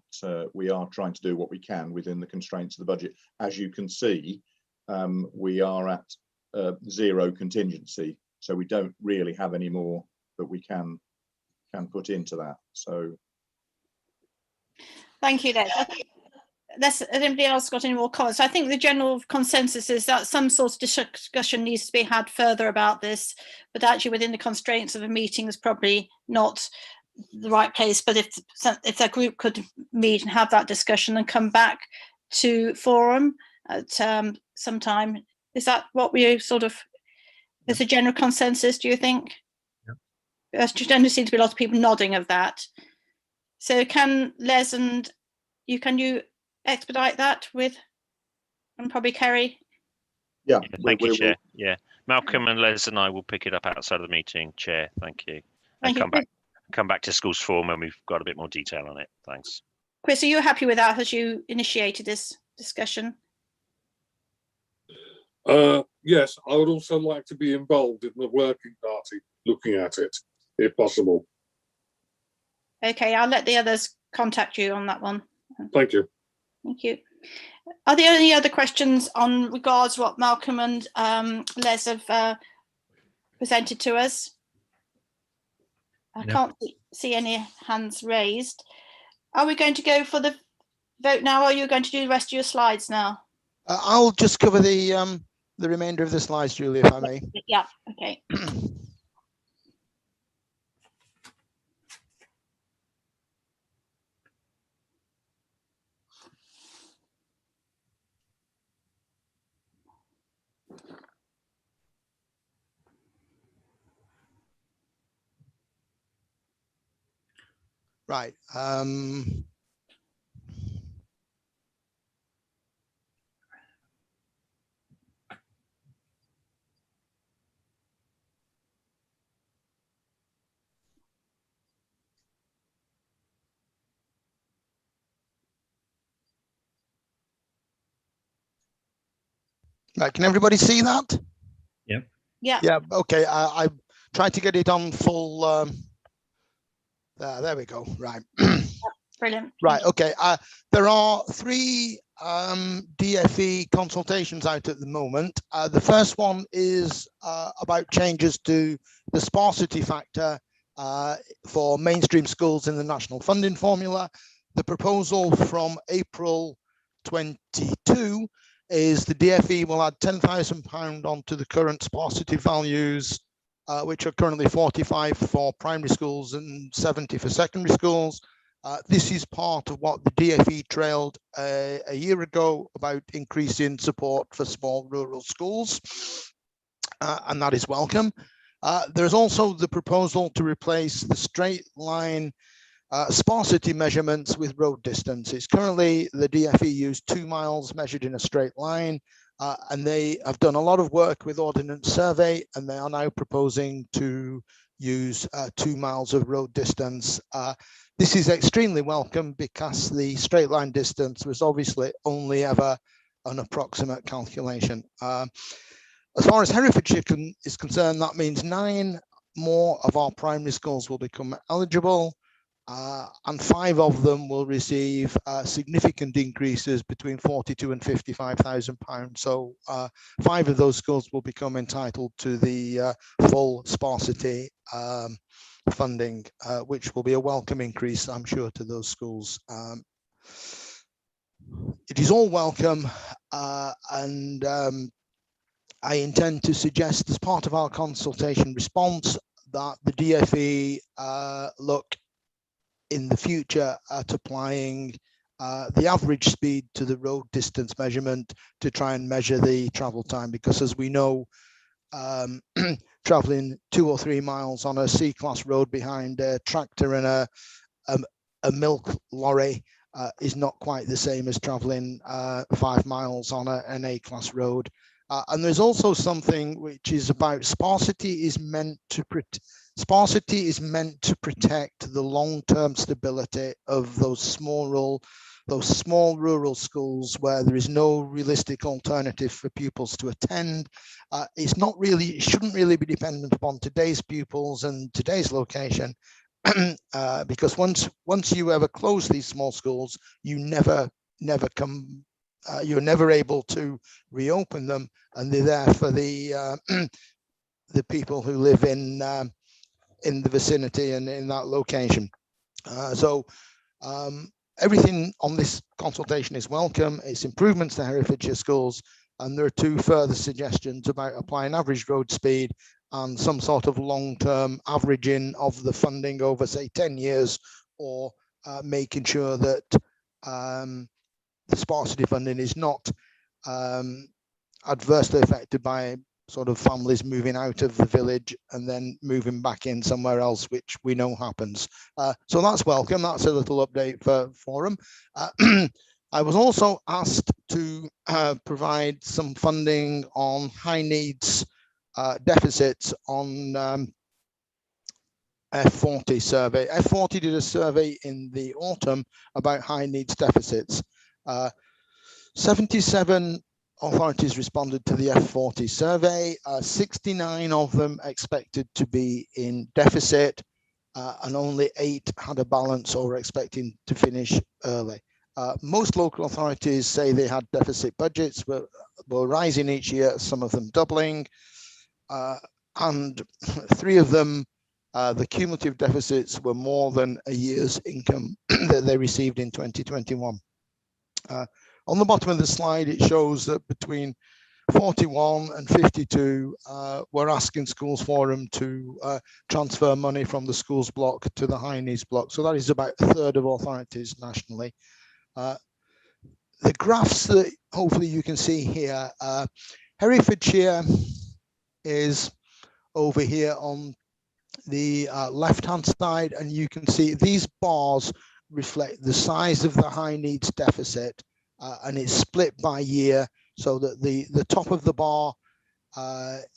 we are trying to do what we can within the constraints of the budget. As you can see, we are at zero contingency, so we don't really have any more that we can put into that. So thank you, Les. Has anybody else got any more comments? I think the general consensus is that some sort of discussion needs to be had further about this, but actually within the constraints of a meeting is probably not the right place. But if a group could meet and have that discussion and come back to forum at some time, is that what we sort of, is a general consensus, do you think? There generally seems to be a lot of people nodding of that. So can Les and you, can you expedite that with, and probably Kerry? Yeah, thank you, Chair. Yeah, Malcolm and Les and I will pick it up outside of the meeting, Chair. Thank you. And come back to schools forum when we've got a bit more detail on it. Thanks. Chris, are you happy with that as you initiated this discussion? Yes, I would also like to be involved in the working party looking at it, if possible. Okay, I'll let the others contact you on that one. Thank you. Thank you. Are there any other questions on regards what Malcolm and Les have presented to us? I can't see any hands raised. Are we going to go for the vote now, or are you going to do the rest of your slides now? I'll just cover the remainder of the slides, Julie, if I may. Yeah, okay. Right. Right, can everybody see that? Yeah. Yeah. Yeah, okay. I tried to get it on full. There we go. Right. Brilliant. Right. Okay. There are 3 DFE consultations out at the moment. The first one is about changes to the sparsity factor for mainstream schools in the national funding formula. The proposal from April 22 is the DFE will add £10,000 onto the current sparsity values, which are currently 45 for primary schools and 70 for secondary schools. This is part of what the DFE trailed a year ago about increasing support for small rural schools, and that is welcome. There's also the proposal to replace the straight line sparsity measurements with road distance. It's currently the DFE use 2 miles measured in a straight line, and they have done a lot of work with Ordnance Survey, and they are now proposing to use 2 miles of road distance. This is extremely welcome because the straight line distance was obviously only ever an approximate calculation. As far as Herefordshire is concerned, that means 9 more of our primary schools will become eligible, and 5 of them will receive significant increases between £42,000 and £55,000. So 5 of those schools will become entitled to the full sparsity funding, which will be a welcome increase, I'm sure, to those schools. It is all welcome, and I intend to suggest as part of our consultation response that the DFE look in the future at applying the average speed to the road distance measurement to try and measure the travel time, because as we know, traveling 2 or 3 miles on a C-class road behind a tractor and a milk lorry is not quite the same as traveling 5 miles on an A-class road. And there's also something which is about sparsity is meant to protect the long-term stability of those small rural schools where there is no realistic alternative for pupils to attend. It shouldn't really be dependent upon today's pupils and today's location, because once you ever close these small schools, you never come. You're never able to reopen them, and they're there for the people who live in the vicinity and in that location. So everything on this consultation is welcome. It's improvements to Herefordshire schools, and there are 2 further suggestions about applying average road speed and some sort of long-term averaging of the funding over, say, 10 years, or making sure that the sparsity funding is not adversely affected by sort of families moving out of the village and then moving back in somewhere else, which we know happens. So that's welcome. That's a little update for them. I was also asked to provide some funding on high needs deficits on F40 survey. F40 did a survey in the autumn about high needs deficits. 77 authorities responded to the F40 survey. 69 of them expected to be in deficit, and only 8 had a balance or were expecting to finish early. Most local authorities say they had deficit budgets, were rising each year, some of them doubling, and 3 of them, the cumulative deficits were more than a year's income that they received in 2021. On the bottom of the slide, it shows that between 41 and 52 were asking Schools Forum to transfer money from the schools block to the high needs block. So that is about a third of authorities nationally. The graphs that hopefully you can see here, Herefordshire is over here on the left-hand side, and you can see these bars reflect the size of the high needs deficit, and it's split by year, so that the top of the bar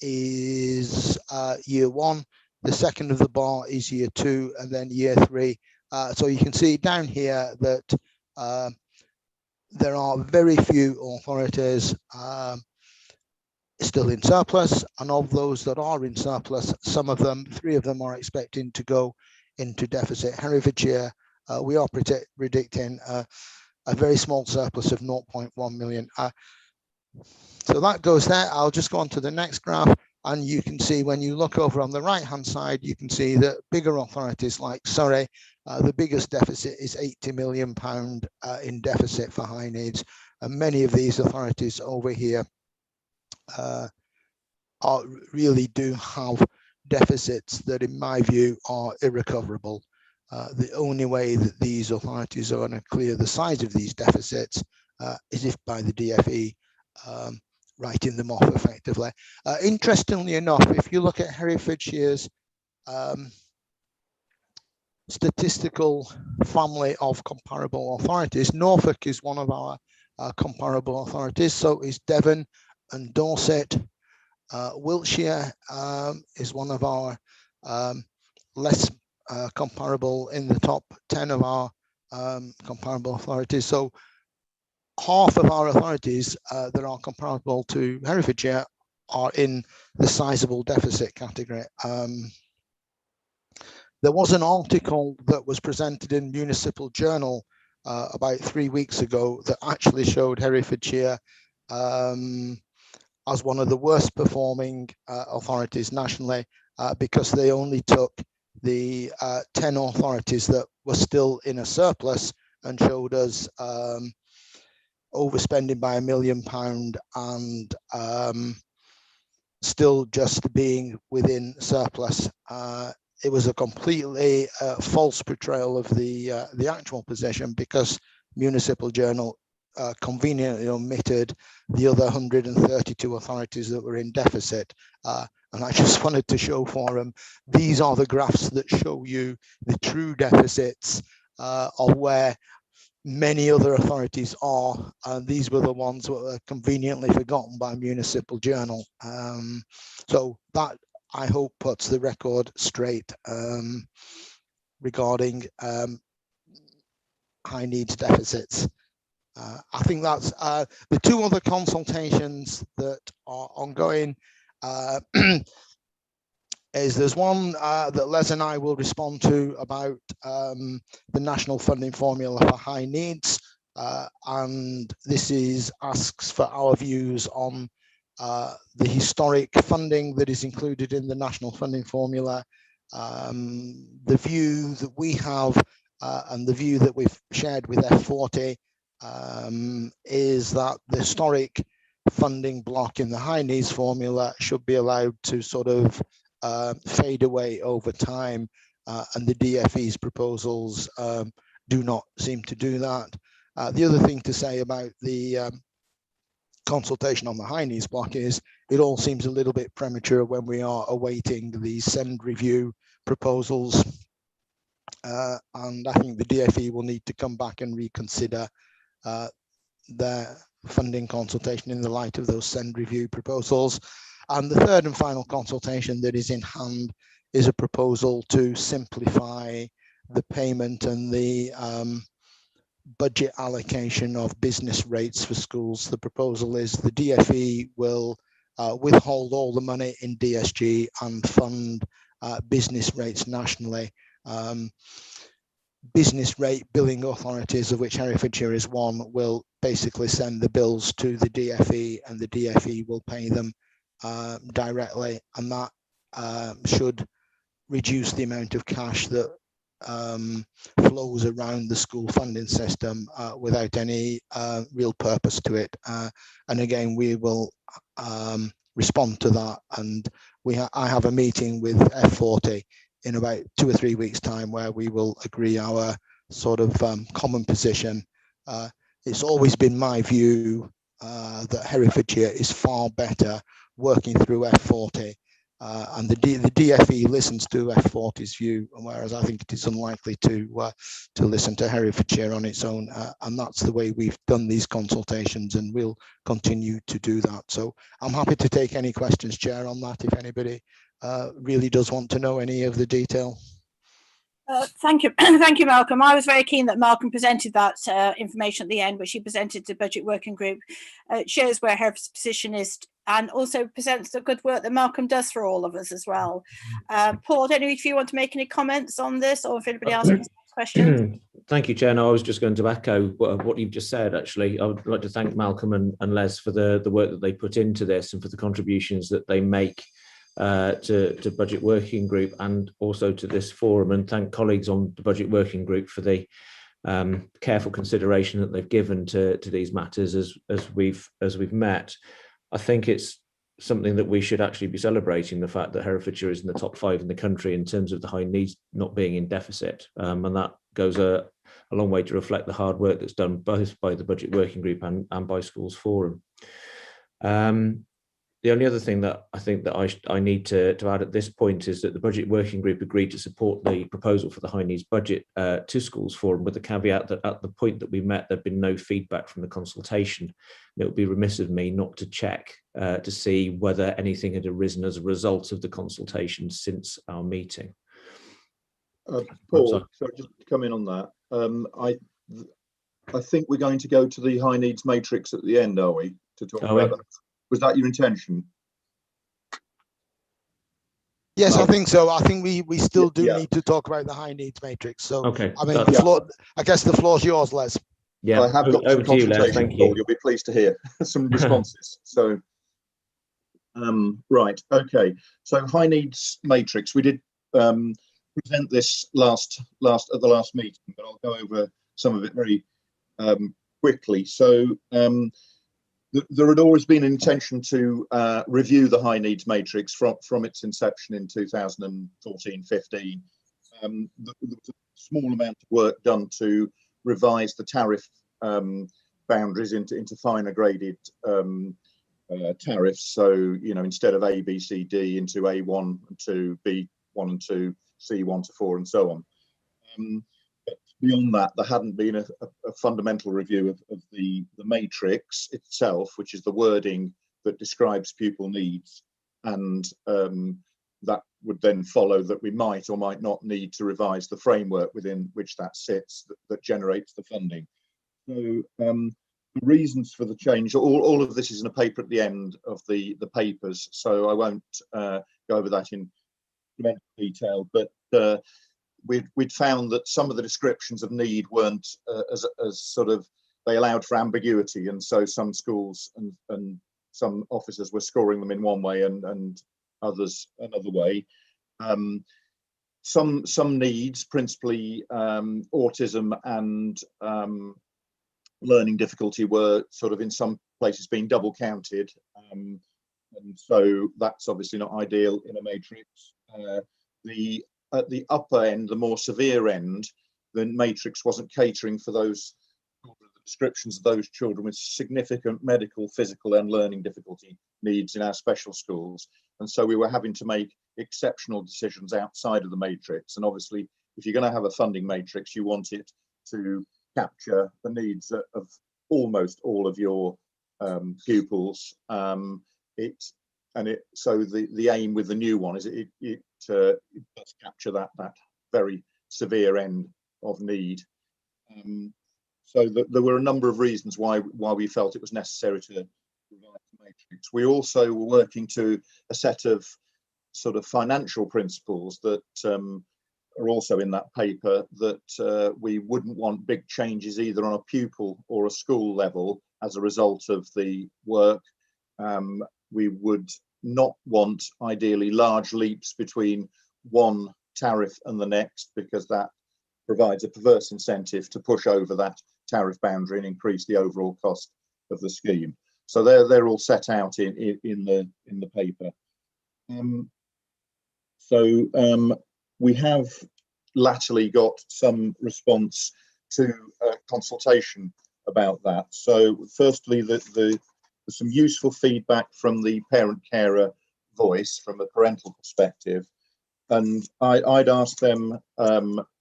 is year 1, the second of the bar is year 2, and then year 3. So you can see down here that there are very few authorities still in surplus, and of those that are in surplus, some of them, 3 of them, are expecting to go into deficit. Herefordshire, we are predicting a very small surplus of 0.1 million. So that goes there. I'll just go on to the next graph, and you can see when you look over on the right hand side, you can see that bigger authorities like Surrey, the biggest deficit is £80 million in deficit for high needs, and many of these authorities over here really do have deficits that, in my view, are irrecoverable. The only way that these authorities are going to clear the size of these deficits is if by the DfE writing them off effectively. Interestingly enough, if you look at Herefordshire's statistical family of comparable authorities, Norfolk is one of our comparable authorities, so is Devon and Dorset. Wiltshire is one of our less comparable in the top 10 of our comparable authorities. So half of our authorities that are comparable to Herefordshire are in the sizable deficit category. There was an article that was presented in Municipal Journal about 3 weeks ago that actually showed Herefordshire as one of the worst performing authorities nationally because they only took the 10 authorities that were still in a surplus and showed us overspending by £1 million and still just being within surplus. It was a completely false portrayal of the actual position, because Municipal Journal conveniently omitted the other 132 authorities that were in deficit. And I just wanted to show for them, these are the graphs that show you the true deficits of where many other authorities are, and these were the ones that were conveniently forgotten by Municipal Journal. So that, I hope, puts the record straight regarding high needs deficits. I think that's the 2 other consultations that are ongoing. There's one that Les and I will respond to about the national funding formula for high needs, and this asks for our views on the historic funding that is included in the national funding formula. The view that we have and the view that we've shared with F40 is that the historic funding block in the high needs formula should be allowed to sort of fade away over time, and the DfE's proposals do not seem to do that. The other thing to say about the consultation on the high needs block is it all seems a little bit premature when we are awaiting the SEND review proposals, and I think the DfE will need to come back and reconsider their funding consultation in the light of those SEND review proposals. And the third and final consultation that is in hand is a proposal to simplify the payment and the budget allocation of business rates for schools. The proposal is the DfE will withhold all the money in DSG and fund business rates nationally. Business rate billing authorities, of which Herefordshire is one, will basically send the bills to the DfE, and the DfE will pay them directly, and that should reduce the amount of cash that flows around the school funding system without any real purpose to it. And again, we will respond to that, and I have a meeting with F40 in about 2 or 3 weeks' time where we will agree our sort of common position. It's always been my view that Herefordshire is far better working through F40, and the DfE listens to F40's view, whereas I think it is unlikely to listen to Herefordshire on its own, and that's the way we've done these consultations, and we'll continue to do that. So I'm happy to take any questions, Chair, on that if anybody really does want to know any of the detail. Thank you, thank you, Malcolm. I was very keen that Malcolm presented that information at the end, which he presented to Budget Working Group. It shows where her position is, and also presents the good work that Malcolm does for all of us as well. Paul, I don't know if you want to make any comments on this, or if anybody else has questions. Thank you, Chair. No, I was just going to echo what you've just said. Actually, I would like to thank Malcolm and Les for the work that they put into this and for the contributions that they make to Budget Working Group and also to this forum, and thank colleagues on the Budget Working Group for the careful consideration that they've given to these matters as we've met. I think it's something that we should actually be celebrating, the fact that Herefordshire is in the top 5 in the country in terms of the high needs not being in deficit, and that goes a long way to reflect the hard work that's done both by the Budget Working Group and by Schools Forum. The only other thing that I think that I need to add at this point is that the Budget Working Group agreed to support the proposal for the high needs budget to Schools Forum, with the caveat that at the point that we met, there'd been no feedback from the consultation. It would be remiss of me not to check to see whether anything had arisen as a result of the consultation since our meeting. Paul, so just to come in on that, I think we're going to go to the high needs matrix at the end, are we? To talk about that. Was that your intention? Yes, I think so. I think we still do need to talk about the high needs matrix. So, okay. I mean, the floor, I guess the floor's yours, Les. Yeah, I have got some consultation. Thank you. You'll be pleased to hear some responses. So, right, okay. So, high needs matrix. We did present this at the last meeting, but I'll go over some of it very quickly. So, there had always been an intention to review the high needs matrix from its inception in 2014-15. There was a small amount of work done to revise the tariff boundaries into finer graded tariffs. So, you know, instead of A, B, C, D, into A1 and 2, B1 and 2, C1 to 4, and so on. But beyond that, there hadn't been a fundamental review of the matrix itself, which is the wording that describes pupil needs, and that would then follow that we might or might not need to revise the framework within which that sits that generates the funding. So the reasons for the change, all of this is in a paper at the end of the papers, so I won't go over that in detail, but we'd found that some of the descriptions of need weren't as sort of, they allowed for ambiguity, and so some schools and some officers were scoring them in one way and others another way. Some needs, principally autism and learning difficulty, were sort of in some places being double counted, and so that's obviously not ideal in a matrix. At the upper end, the more severe end, the matrix wasn't catering for those descriptions of those children with significant medical, physical and learning difficulty needs in our special schools. And so we were having to make exceptional decisions outside of the matrix. And obviously, if you're going to have a funding matrix, you want it to capture the needs of almost all of your pupils. So the aim with the new one is it does capture that very severe end of need. So there were a number of reasons why we felt it was necessary to revise the matrix. We also were working to a set of sort of financial principles that are also in that paper, that we wouldn't want big changes either on a pupil or a school level as a result of the work. We would not want, ideally, large leaps between one tariff and the next, because that provides a perverse incentive to push over that tariff boundary and increase the overall cost of the scheme. So they're all set out in the paper. We have latterly got some response to consultation about that. So firstly, there's some useful feedback from the parent carer voice from a parental perspective, and I'd asked them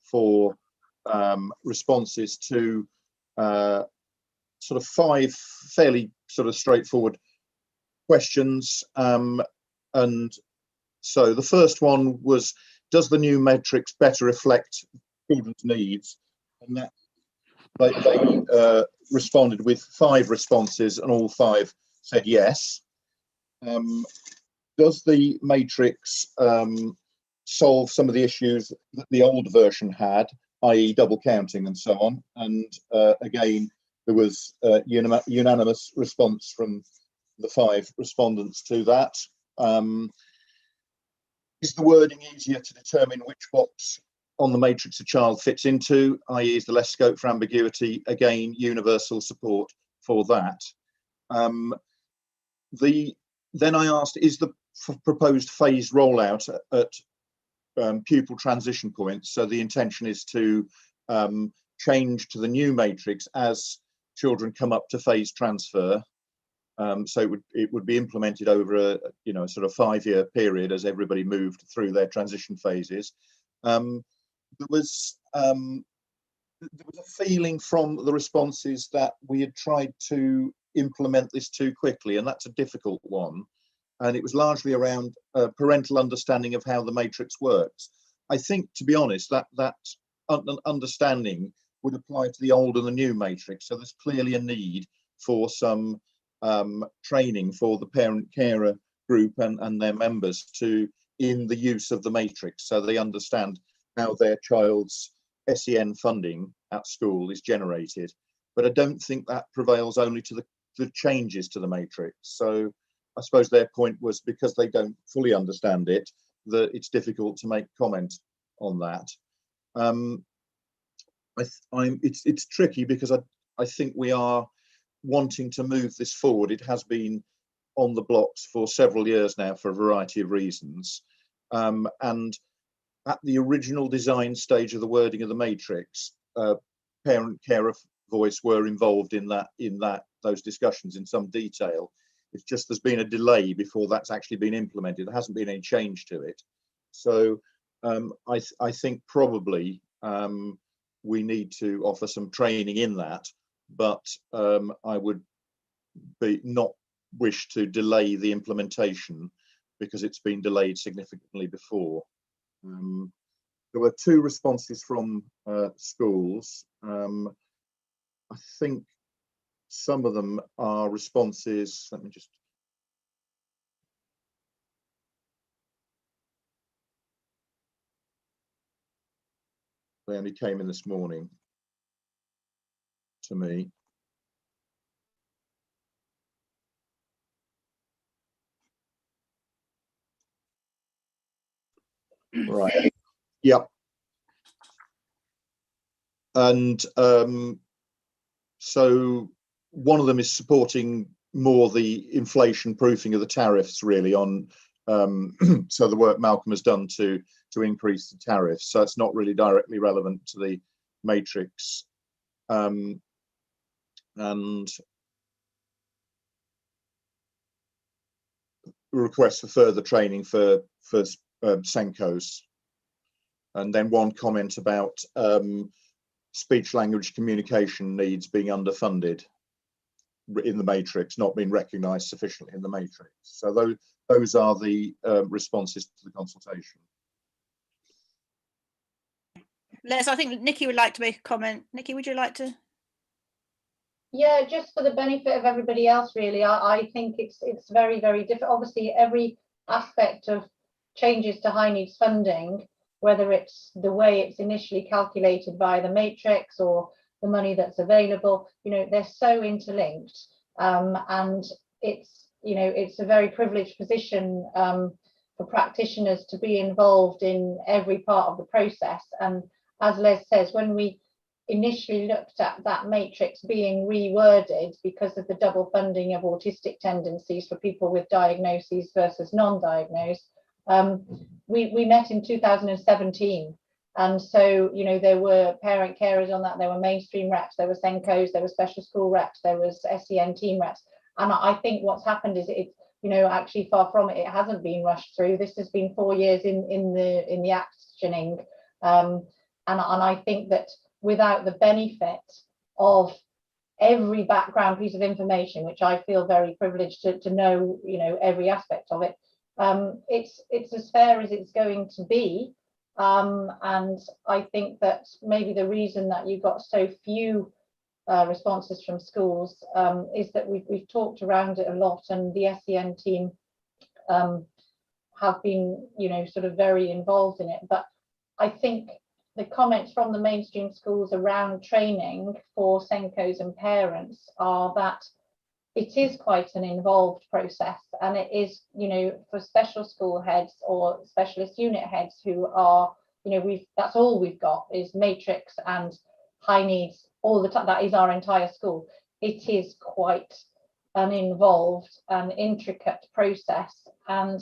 for responses to sort of 5 fairly sort of straightforward questions, and so the first one was, does the new matrix better reflect children's needs? And that they responded with 5 responses, and all 5 said yes. Does the matrix solve some of the issues that the old version had, i.e. double counting and so on? And again, there was unanimous response from the 5 respondents to that. Is the wording easier to determine which box on the matrix a child fits into, i.e. is there less scope for ambiguity? Again, universal support for that. Then I asked, is the proposed phased rollout at pupil transition points? So the intention is to change to the new matrix as children come up to phase transfer. So it would be implemented over a sort of 5-year period as everybody moved through their transition phases. There was a feeling from the responses that we had tried to implement this too quickly, and that's a difficult one. And it was largely around parental understanding of how the matrix works. I think, to be honest, that understanding would apply to the old and the new matrix. So there's clearly a need for some training for the parent carer group and their members in the use of the matrix, so they understand how their child's SEN funding at school is generated. But I don't think that prevails only to the changes to the matrix. So I suppose their point was, because they don't fully understand it, that it's difficult to make comment on that. It's tricky because I think we are wanting to move this forward. It has been on the blocks for several years now for a variety of reasons. And at the original design stage of the wording of the matrix, parent carer voice were involved in those discussions in some detail. It's just there's been a delay before that's actually been implemented. There hasn't been any change to it. So I think probably we need to offer some training in that, but I would not wish to delay the implementation because it's been delayed significantly before. There were 2 responses from schools. I think some of them are responses. Let me just. They only came in this morning to me. Right. Yep. And so one of them is supporting more the inflation proofing of the tariffs, really, on so the work Malcolm has done to increase the tariffs. So it's not really directly relevant to the matrix. And request for further training for Senkos. And then one comment about speech language communication needs being underfunded in the matrix, not being recognised sufficiently in the matrix. So those are the responses to the consultation. Les, I think Nikki would like to make a comment. Nikki, would you like to? Yeah, just for the benefit of everybody else, really, I think it's very, very different. Obviously, every aspect of changes to high needs funding, whether it's the way it's initially calculated via the matrix or the money that's available, they're so interlinked, and it's a very privileged position for practitioners to be involved in every part of the process. And as Les says, when we initially looked at that matrix being reworded because of the double funding of autistic tendencies for people with diagnoses versus non-diagnosed, we met in 2017. And so, there were parent carers on that, there were mainstream reps, there were Senkos, there were special school reps, there was SEN team reps. And I think what's happened is it's, actually far from it, it hasn't been rushed through. This has been 4 years in the actioning. And I think that without the benefit of every background piece of information, which I feel very privileged to know, every aspect of it, it's as fair as it's going to be And I think that maybe the reason that you got so few responses from schools is that we've talked around it a lot, and the SEN team have been, sort of very involved in it. But I think the comments from the mainstream schools around training for SENCOs and parents are that it is quite an involved process, and it is, for special school heads or specialist unit heads who are, that's all we've got is matrix and high needs all the time. That is our entire school. It is quite an involved and intricate process, and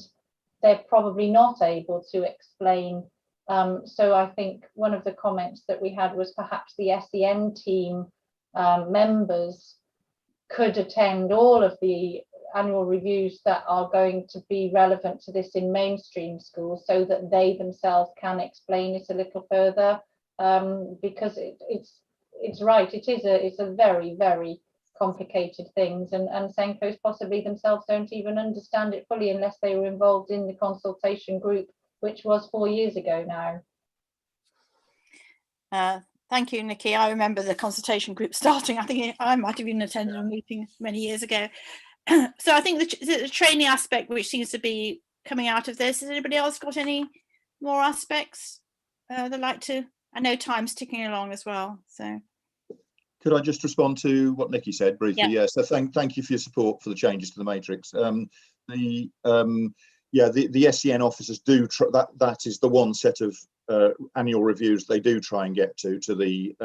they're probably not able to explain. So I think one of the comments that we had was perhaps the SEN team members could attend all of the annual reviews that are going to be relevant to this in mainstream schools, so that they themselves can explain it a little further, because it's right, it's a very, very complicated things, and SENCOs possibly themselves don't even understand it fully unless they were involved in the consultation group, which was 4 years ago now. Thank you, Nikki. I remember the consultation group starting. I think I might have even attended a meeting many years ago. So I think the training aspect, which seems to be coming out of this, has anybody else got any more aspects they'd like to? I know time's ticking along as well. So could I just respond to what Nikki said briefly? Yeah. Yeah. So thank you for your support for the changes to the matrix. The SEN officers do that is the one set of annual reviews they do try and get to the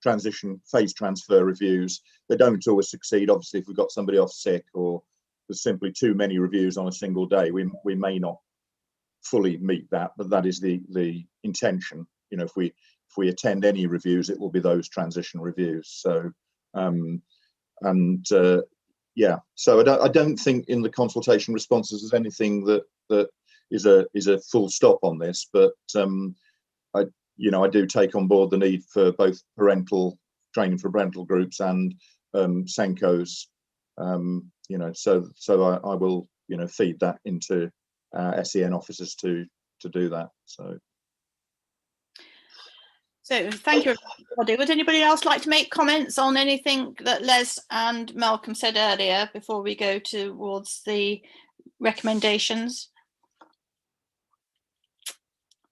transition phase transfer reviews. They don't always succeed. Obviously, if we've got somebody off sick or there's simply too many reviews on a single day, we may not fully meet that, but that is the intention. If we attend any reviews, it will be those transition reviews. So so I don't think in the consultation responses there's anything that is a full stop on this, but I do take on board the need for both parental training for parental groups and SENCOs. So I will feed that into SEN officers to do that. So thank you, everybody. Would anybody else like to make comments on anything that Les and Malcolm said earlier before we go towards the recommendations?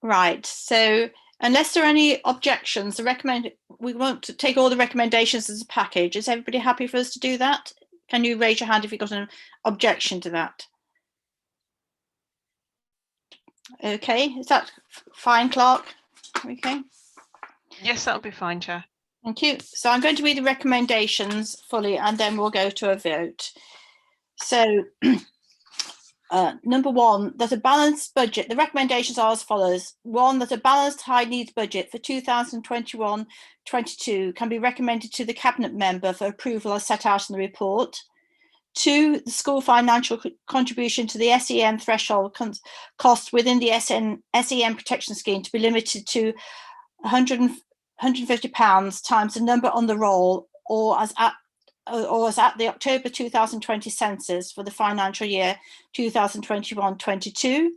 Right. So unless there are any objections, we want to take all the recommendations as a package. Is everybody happy for us to do that? Can you raise your hand if you've got an objection to that? Okay. Is that fine, Clark? Okay. Yes, that'll be fine, Chair. Thank you. So I'm going to read the recommendations fully and then we'll go to a vote. So number one, that a balanced budget, the recommendations are as follows. One, that a balanced high needs budget for 2021-22 can be recommended to the Cabinet member for approval as set out in the report. Two, the school financial contribution to the SEN threshold cost within the SEN protection scheme to be limited to £150 times the number on the roll, or as at the October 2020 census for the financial year 2021-22.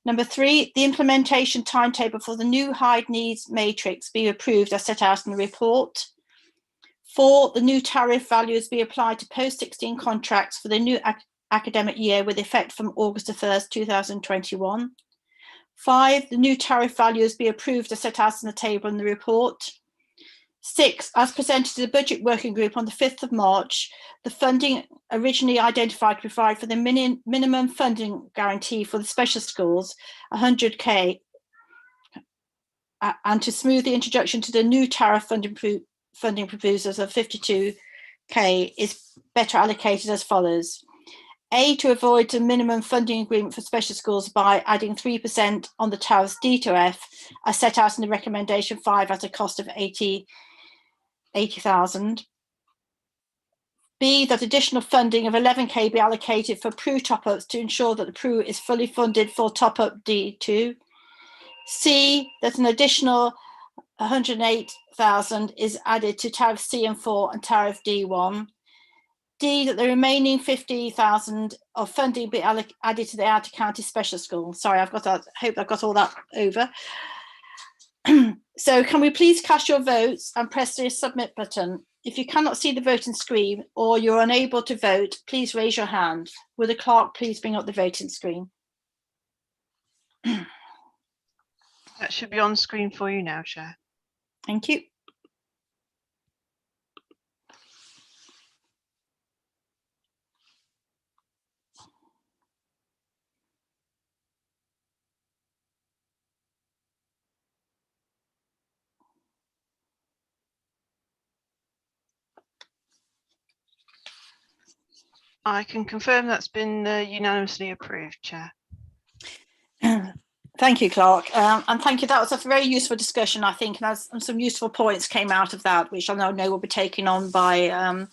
Number three, the implementation timetable for the new high needs matrix be approved as set out in the report. Four, the new tariff values be applied to post-16 contracts for the new academic year with effect from August 1st, 2021. Five, the new tariff values be approved as set out in the table in the report. Six, as presented to the budget working group on the 5th of March, the funding originally identified to provide for the minimum funding guarantee for the special schools, 100k, and to smooth the introduction to the new tariff funding proposals of 52k is better allocated as follows. A, to avoid the minimum funding agreement for special schools by adding 3% on the tariffs D to F, as set out in the recommendation 5 at a cost of 80,000. B, that additional funding of 11k be allocated for PRU top-ups to ensure that the PRU is fully funded for top-up D2. C, that an additional 108,000 is added to tariff C and 4 and tariff D1. D, that the remaining 50,000 of funding be added to the Outer County Special School. Sorry, I've got that. Hope I've got all that over. So can we please cast your votes and press the submit button? If you cannot see the voting screen or you're unable to vote, please raise your hand. Will the clerk please bring up the voting screen? That should be on screen for you now, Chair. Thank you. I can confirm that's been unanimously approved, Chair. Thank you, Clark. And thank you. That was a very useful discussion, I think, and some useful points came out of that, which I know will be taken on by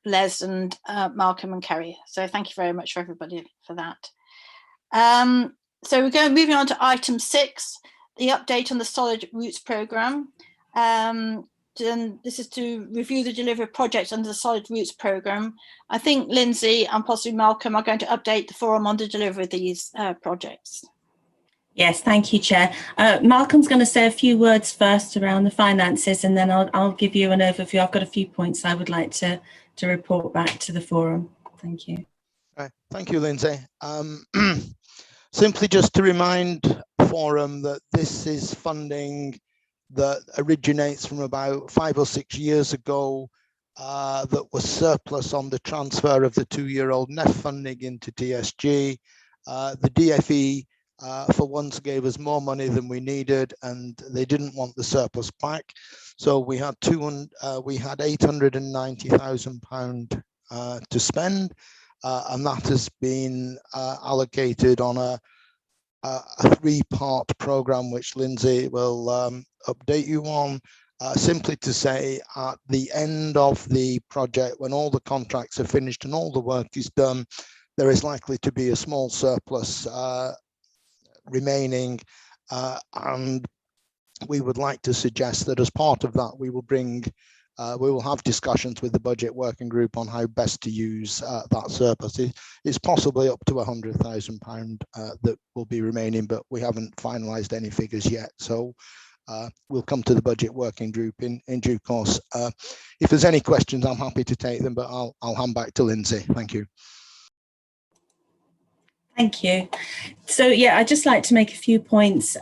Les and Malcolm and Kerry. So thank you very much for everybody for that. So we're moving on to item 6, the update on the Solid Roots programme. And this is to review the delivery of projects under the Solid Roots programme. I think Lindsay and possibly Malcolm are going to update the forum on the delivery of these projects. Yes, thank you, Chair. Malcolm's going to say a few words first around the finances, and then I'll give you an overview. I've got a few points I would like to report back to the forum. Thank you. Right. Thank you, Lindsay. Simply just to remind forum that this is funding that originates from about 5 or 6 years ago that was surplus on the transfer of the 2-year-old NEF funding into TSG. The DFE for once gave us more money than we needed, and they didn't want the surplus back. So we had £890,000 to spend, and that has been allocated on a 3-part program, which Lindsay will update you on. Simply to say, at the end of the project, when all the contracts are finished and all the work is done, there is likely to be a small surplus remaining, and we would like to suggest that as part of that, we will have discussions with the budget working group on how best to use that surplus. It's possibly up to £100,000 that will be remaining, but we haven't finalised any figures yet. So we'll come to the budget working group in due course. If there's any questions, I'm happy to take them, but I'll hand back to Lindsay. Thank you. Thank you. So yeah, I'd just like to make a few points.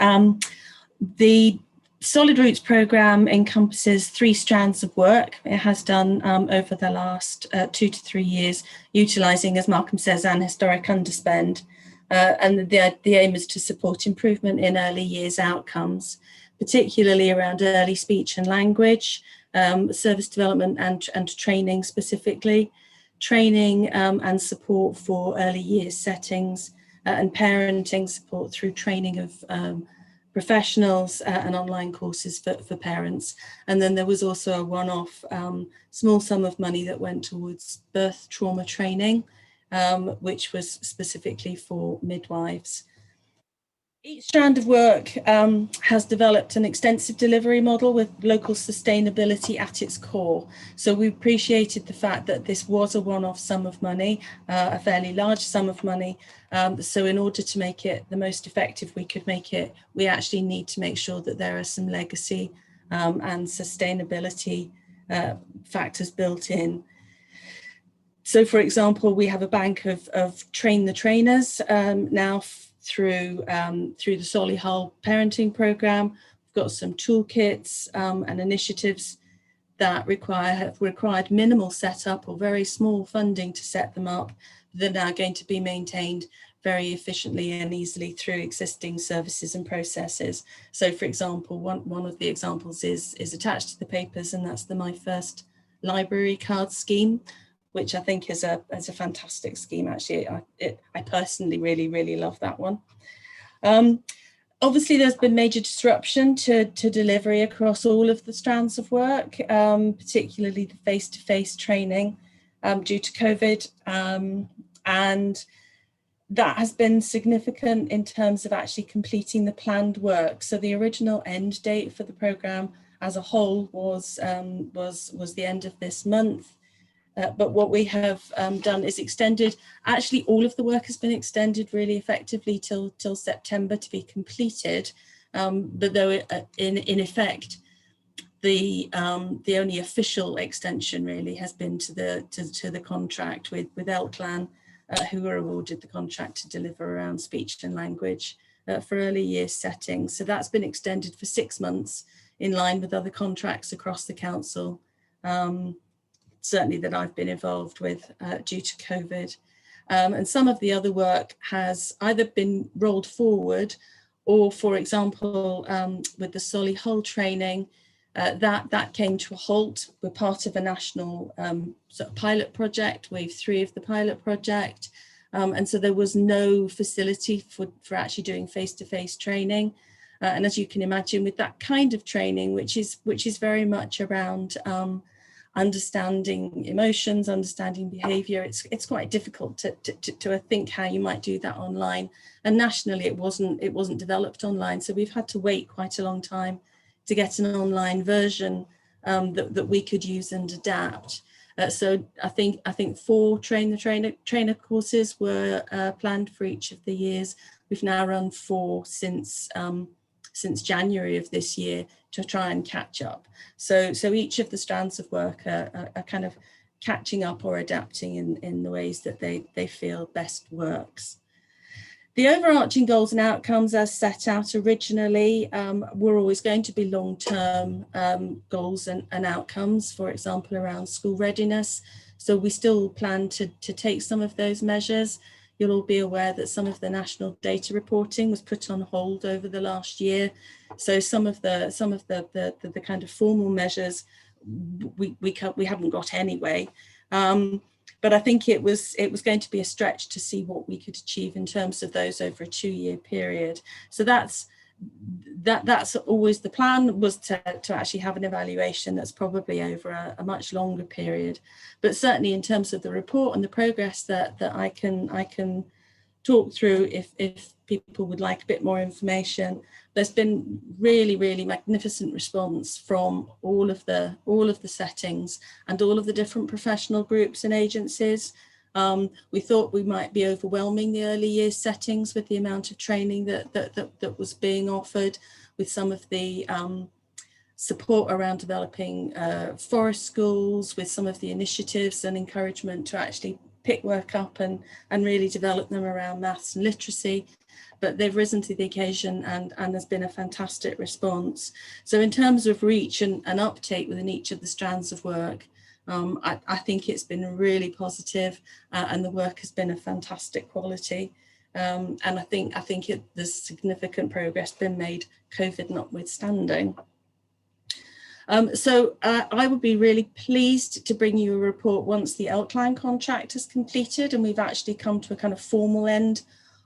The Solid Roots programme encompasses 3 strands of work. It has done over the last 2 to 3 years, utilising, as Malcolm says, an historic underspend. And the aim is to support improvement in early years outcomes, particularly around early speech and language, service development and training specifically, training and support for early years settings, and parenting support through training of professionals and online courses for parents. And then there was also a one-off small sum of money that went towards birth trauma training, which was specifically for midwives. Each strand of work has developed an extensive delivery model with local sustainability at its core. So we appreciated the fact that this was a one-off sum of money, a fairly large sum of money. So in order to make it the most effective we could make it, we actually need to make sure that there are some legacy and sustainability factors built in. So for example, we have a bank of train the trainers now through the Solihull parenting programme. We've got some toolkits and initiatives that have required minimal setup or very small funding to set them up. They're now going to be maintained very efficiently and easily through existing services and processes. So for example, one of the examples is attached to the papers, and that's the My First Library Card scheme, which I think is a fantastic scheme. Actually, I personally really love that one. Obviously, there's been major disruption to delivery across all of the strands of work, particularly the face-to-face training due to COVID, and that has been significant in terms of actually completing the planned work. So the original end date for the programme as a whole was the end of this month. But what we have done is extended, actually all of the work has been extended really effectively till September to be completed. But though in effect, the only official extension really has been to the contract with Elklan, who were awarded the contract to deliver around speech and language for early years settings. So that's been extended for 6 months in line with other contracts across the council. Certainly that I've been involved with due to COVID. And some of the other work has either been rolled forward or, for example, with the Solihull training, that came to a halt. We're part of a national sort of pilot project, wave 3 of the pilot project. And so there was no facility for actually doing face-to-face training. And as you can imagine, with that kind of training, which is very much around understanding emotions, understanding behaviour, it's quite difficult to think how you might do that online. And nationally, it wasn't developed online, so we've had to wait quite a long time to get an online version that we could use and adapt. So I think 4 trainer courses were planned for each of the years. We've now run 4 since January of this year to try and catch up. So each of the strands of work are kind of catching up or adapting in the ways that they feel best works. The overarching goals and outcomes as set out originally were always going to be long-term goals and outcomes, for example, around school readiness. So we still plan to take some of those measures. You'll all be aware that some of the national data reporting was put on hold over the last year. So some of the kind of formal measures we haven't got anyway. But I think it was going to be a stretch to see what we could achieve in terms of those over a 2-year period. So that's always the plan, was to actually have an evaluation that's probably over a much longer period. But certainly in terms of the report and the progress that I can talk through, if people would like a bit more information, there's been really magnificent response from all of the settings and all of the different professional groups and agencies. We thought we might be overwhelming the early years settings with the amount of training that was being offered, with some of the support around developing forest schools, with some of the initiatives and encouragement to actually pick work up and really develop them around maths and literacy. But they've risen to the occasion and there's been a fantastic response. So in terms of reach and uptake within each of the strands of work, I think it's been really positive, and the work has been of fantastic quality. And I think there's significant progress been made, COVID notwithstanding. So I would be really pleased to bring you a report once the Elklan contract is completed and we've actually come to a kind of formal end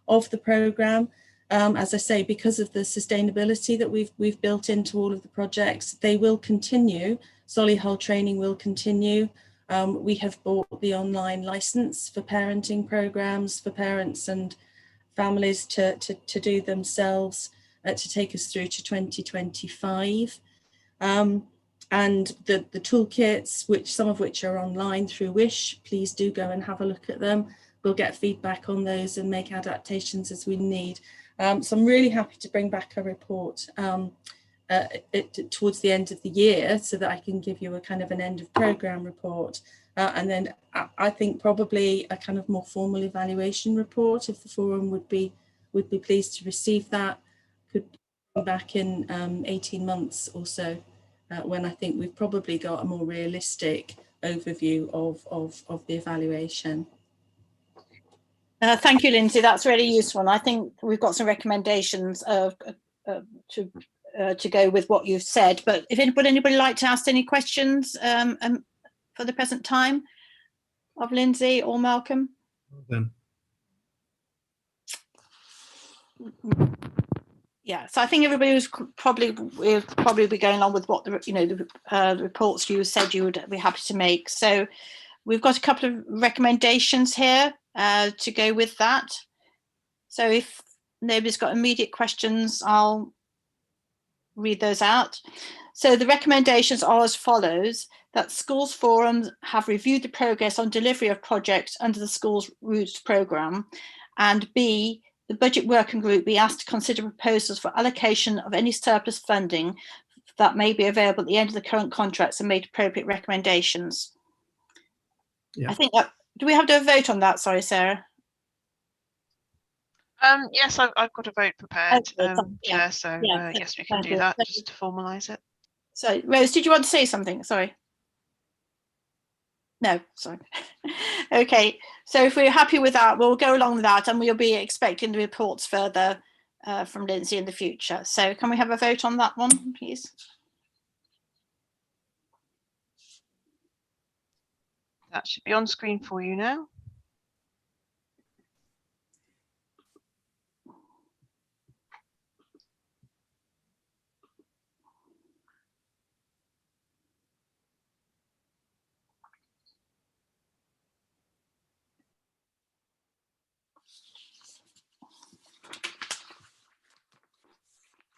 of the programme. As I say, because of the sustainability that we've built into all of the projects, they will continue. Solihull training will continue. We have bought the online licence for parenting programmes for parents and families to do themselves, to take us through to 2025. And the toolkits, some of which are online through Wish, please do go and have a look at them. We'll get feedback on those and make adaptations as we need. So I'm really happy to bring back a report towards the end of the year, so that I can give you a kind of an end of programme report. And then I think probably a kind of more formal evaluation report, if the forum would be pleased to receive that, could be back in 18 months or so, when I think we've probably got a more realistic overview of the evaluation. Thank you, Lindsay. That's really useful. And I think we've got some recommendations to go with what you've said. But would anybody like to ask any questions for the present time of Lindsay or Malcolm? Yeah, so I think everybody was probably be going on with what the reports you said you would be happy to make. So we've got a couple of recommendations here to go with that. So if nobody's got immediate questions, I'll read those out. So the recommendations are as follows. that schools forums have reviewed the progress on delivery of projects under the schools routes programme, and B, the budget working group be asked to consider proposals for allocation of any surplus funding that may be available at the end of the current contracts and make appropriate recommendations. Yeah. I think that, do we have to vote on that? Sorry, Sarah. Yes, I've got a vote prepared, Okay, Chair, so yes, we can thank do you. that just to formalise it. So, Rose, did you want to say something? Sorry. No, sorry. Okay, so if we're happy with that, we'll go along with that, and we'll be expecting the reports further from Lindsay in the future. So can we have a vote on that one, please? That should be on screen for you now.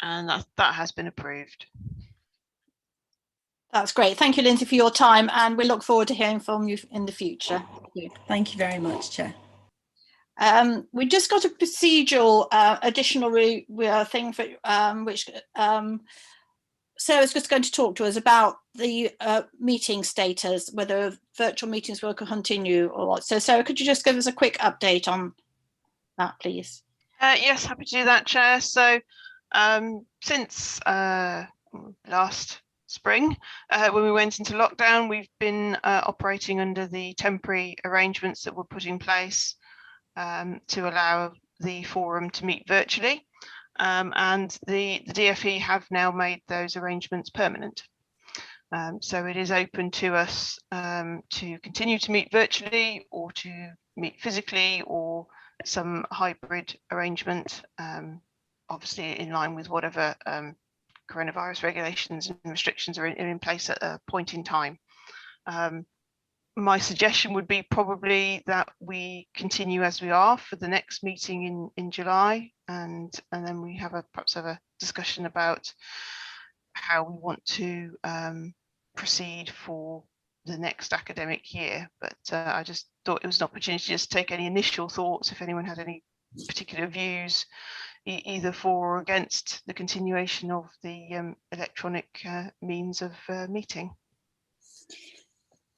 And that has been approved. That's great. Thank you, Lindsay, for your time, and we look forward to hearing from you in the future. Thank you very much, Chair. We just got a procedural additional thing for which Sarah's just going to talk to us about the meeting status, whether virtual meetings will continue or what. So Sarah, could you just give us a quick update on that, please? Yes, happy to do that, Chair. So since last spring, when we went into lockdown, we've been operating under the temporary arrangements that were put in place to allow the forum to meet virtually, and the DFE have now made those arrangements permanent. So it is open to us to continue to meet virtually or to meet physically or some hybrid arrangement, obviously in line with whatever coronavirus regulations and restrictions are in place at a point in time. My suggestion would be probably that we continue as we are for the next meeting in July, and then we perhaps have a discussion about how we want to proceed for the next academic year. But I just thought it was an opportunity to just take any initial thoughts if anyone had any particular views, either for or against the continuation of the electronic means of meeting.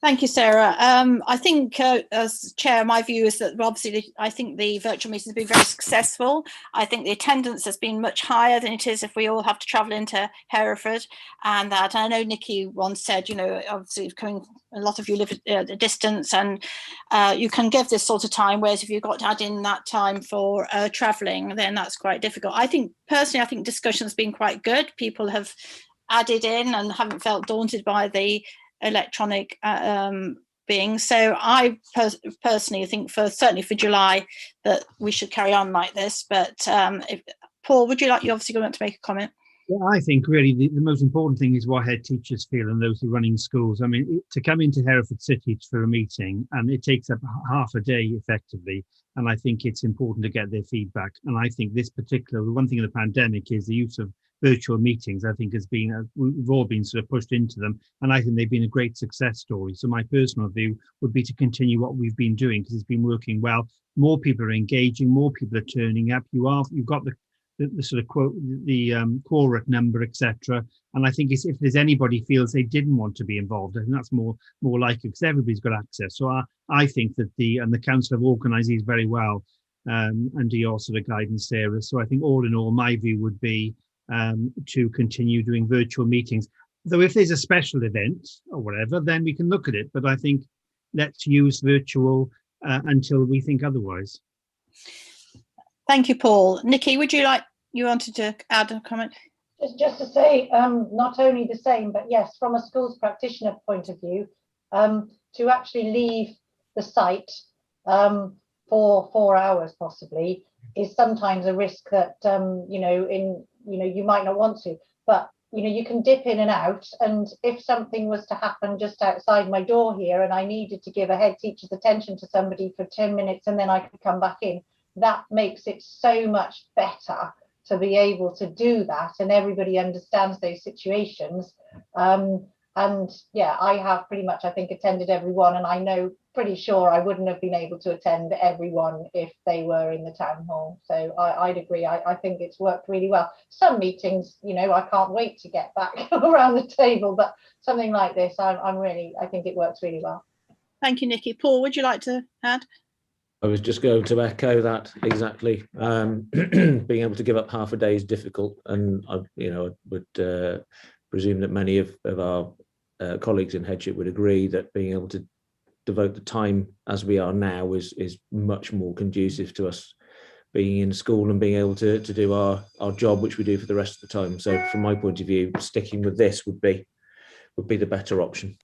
Thank you, Sarah. I think as chair, my view is that obviously I think the virtual meetings have been very successful. I think the attendance has been much higher than it is if we all have to travel into Hereford, and that I know Nikki once said, you know, obviously coming, a lot of you live at a distance, and you can give this sort of time, whereas if you've got to add in that time for travelling, then that's quite difficult. I think personally, I think discussion's been quite good. People have added in and haven't felt daunted by the electronic being. So I personally think certainly for July that we should carry on like this. But Paul, would you obviously going to make a comment? Yeah, I think really the most important thing is what head teachers feel and those who are running schools. I mean, to come into Hereford City for a meeting, and it takes up half a day effectively, and I think it's important to get their feedback. And I think the one thing of the pandemic is the use of virtual meetings, I think we've all been sort of pushed into them, and I think they've been a great success story. So my personal view would be to continue what we've been doing, because it's been working well. More people are engaging, more people are turning up. You've got the sort of quote, the quotient number, etc. And I think if there's anybody feels they didn't want to be involved, I think that's more likely, because everybody's got access. So I think that the council have organised these very well under your sort of guidance, Sarah. So I think all in all, my view would be to continue doing virtual meetings. Though if there's a special event or whatever, then we can look at it. But I think let's use virtual until we think otherwise. Thank you, Paul. Nikki, you wanted to add a comment? Just to say, not only the same, but yes, from a schools practitioner point of view, to actually leave the site for 4 hours possibly is sometimes a risk that you might not want to, but you can dip in and out, and if something was to happen just outside my door here and I needed to give a head teacher's attention to somebody for 10 minutes and then I could come back in, that makes it so much better to be able to do that, and everybody understands those situations. And yeah, I have pretty much, I think, attended every one, and I know pretty sure I wouldn't have been able to attend everyone if they were in the town hall. So I'd agree. I think it's worked really well. Some meetings, you know, I can't wait to get back around the table, but something like this, I think it works really well. Thank you, Nikki. Paul, would you like to add? I was just going to echo that exactly. Being able to give up half a day is difficult, and I would presume that many of our colleagues in headship would agree that being able to devote the time as we are now is much more conducive to us being in school and being able to do our job, which we do for the rest of the time. So from my point of view, sticking with this would be the better option.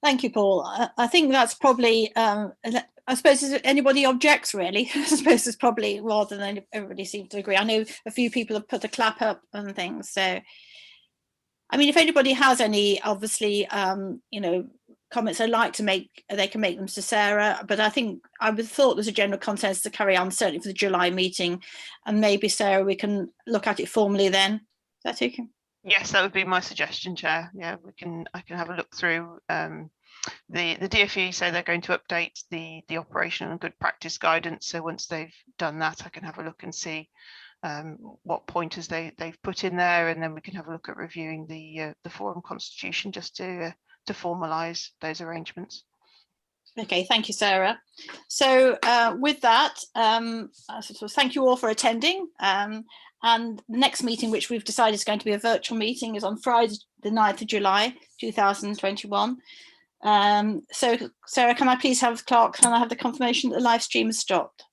Thank you, Paul. I think that's probably, I suppose, if anybody objects, really, I suppose it's probably rather than everybody seems to agree. I know a few people have put a clap up and things. So, I mean, if anybody has any, obviously, comments they'd like to make, they can make them to Sarah. But I think I would have thought there's a general consensus to carry on, certainly for the July meeting. And maybe, Sarah, we can look at it formally then. Is that okay? Yes, that would be my suggestion, Chair. Yeah, I can have a look through. The DfE say they're going to update the operational and good practice guidance. So once they've done that, I can have a look and see what pointers they've put in there, and then we can have a look at reviewing the forum constitution just to formalise those arrangements. Okay, thank you, Sarah. So with that, thank you all for attending. And the next meeting, which we've decided is going to be a virtual meeting, is on Friday, the 9th of July, 2021. So, Sarah, can I please have Clark, can I have the confirmation that the live stream has stopped?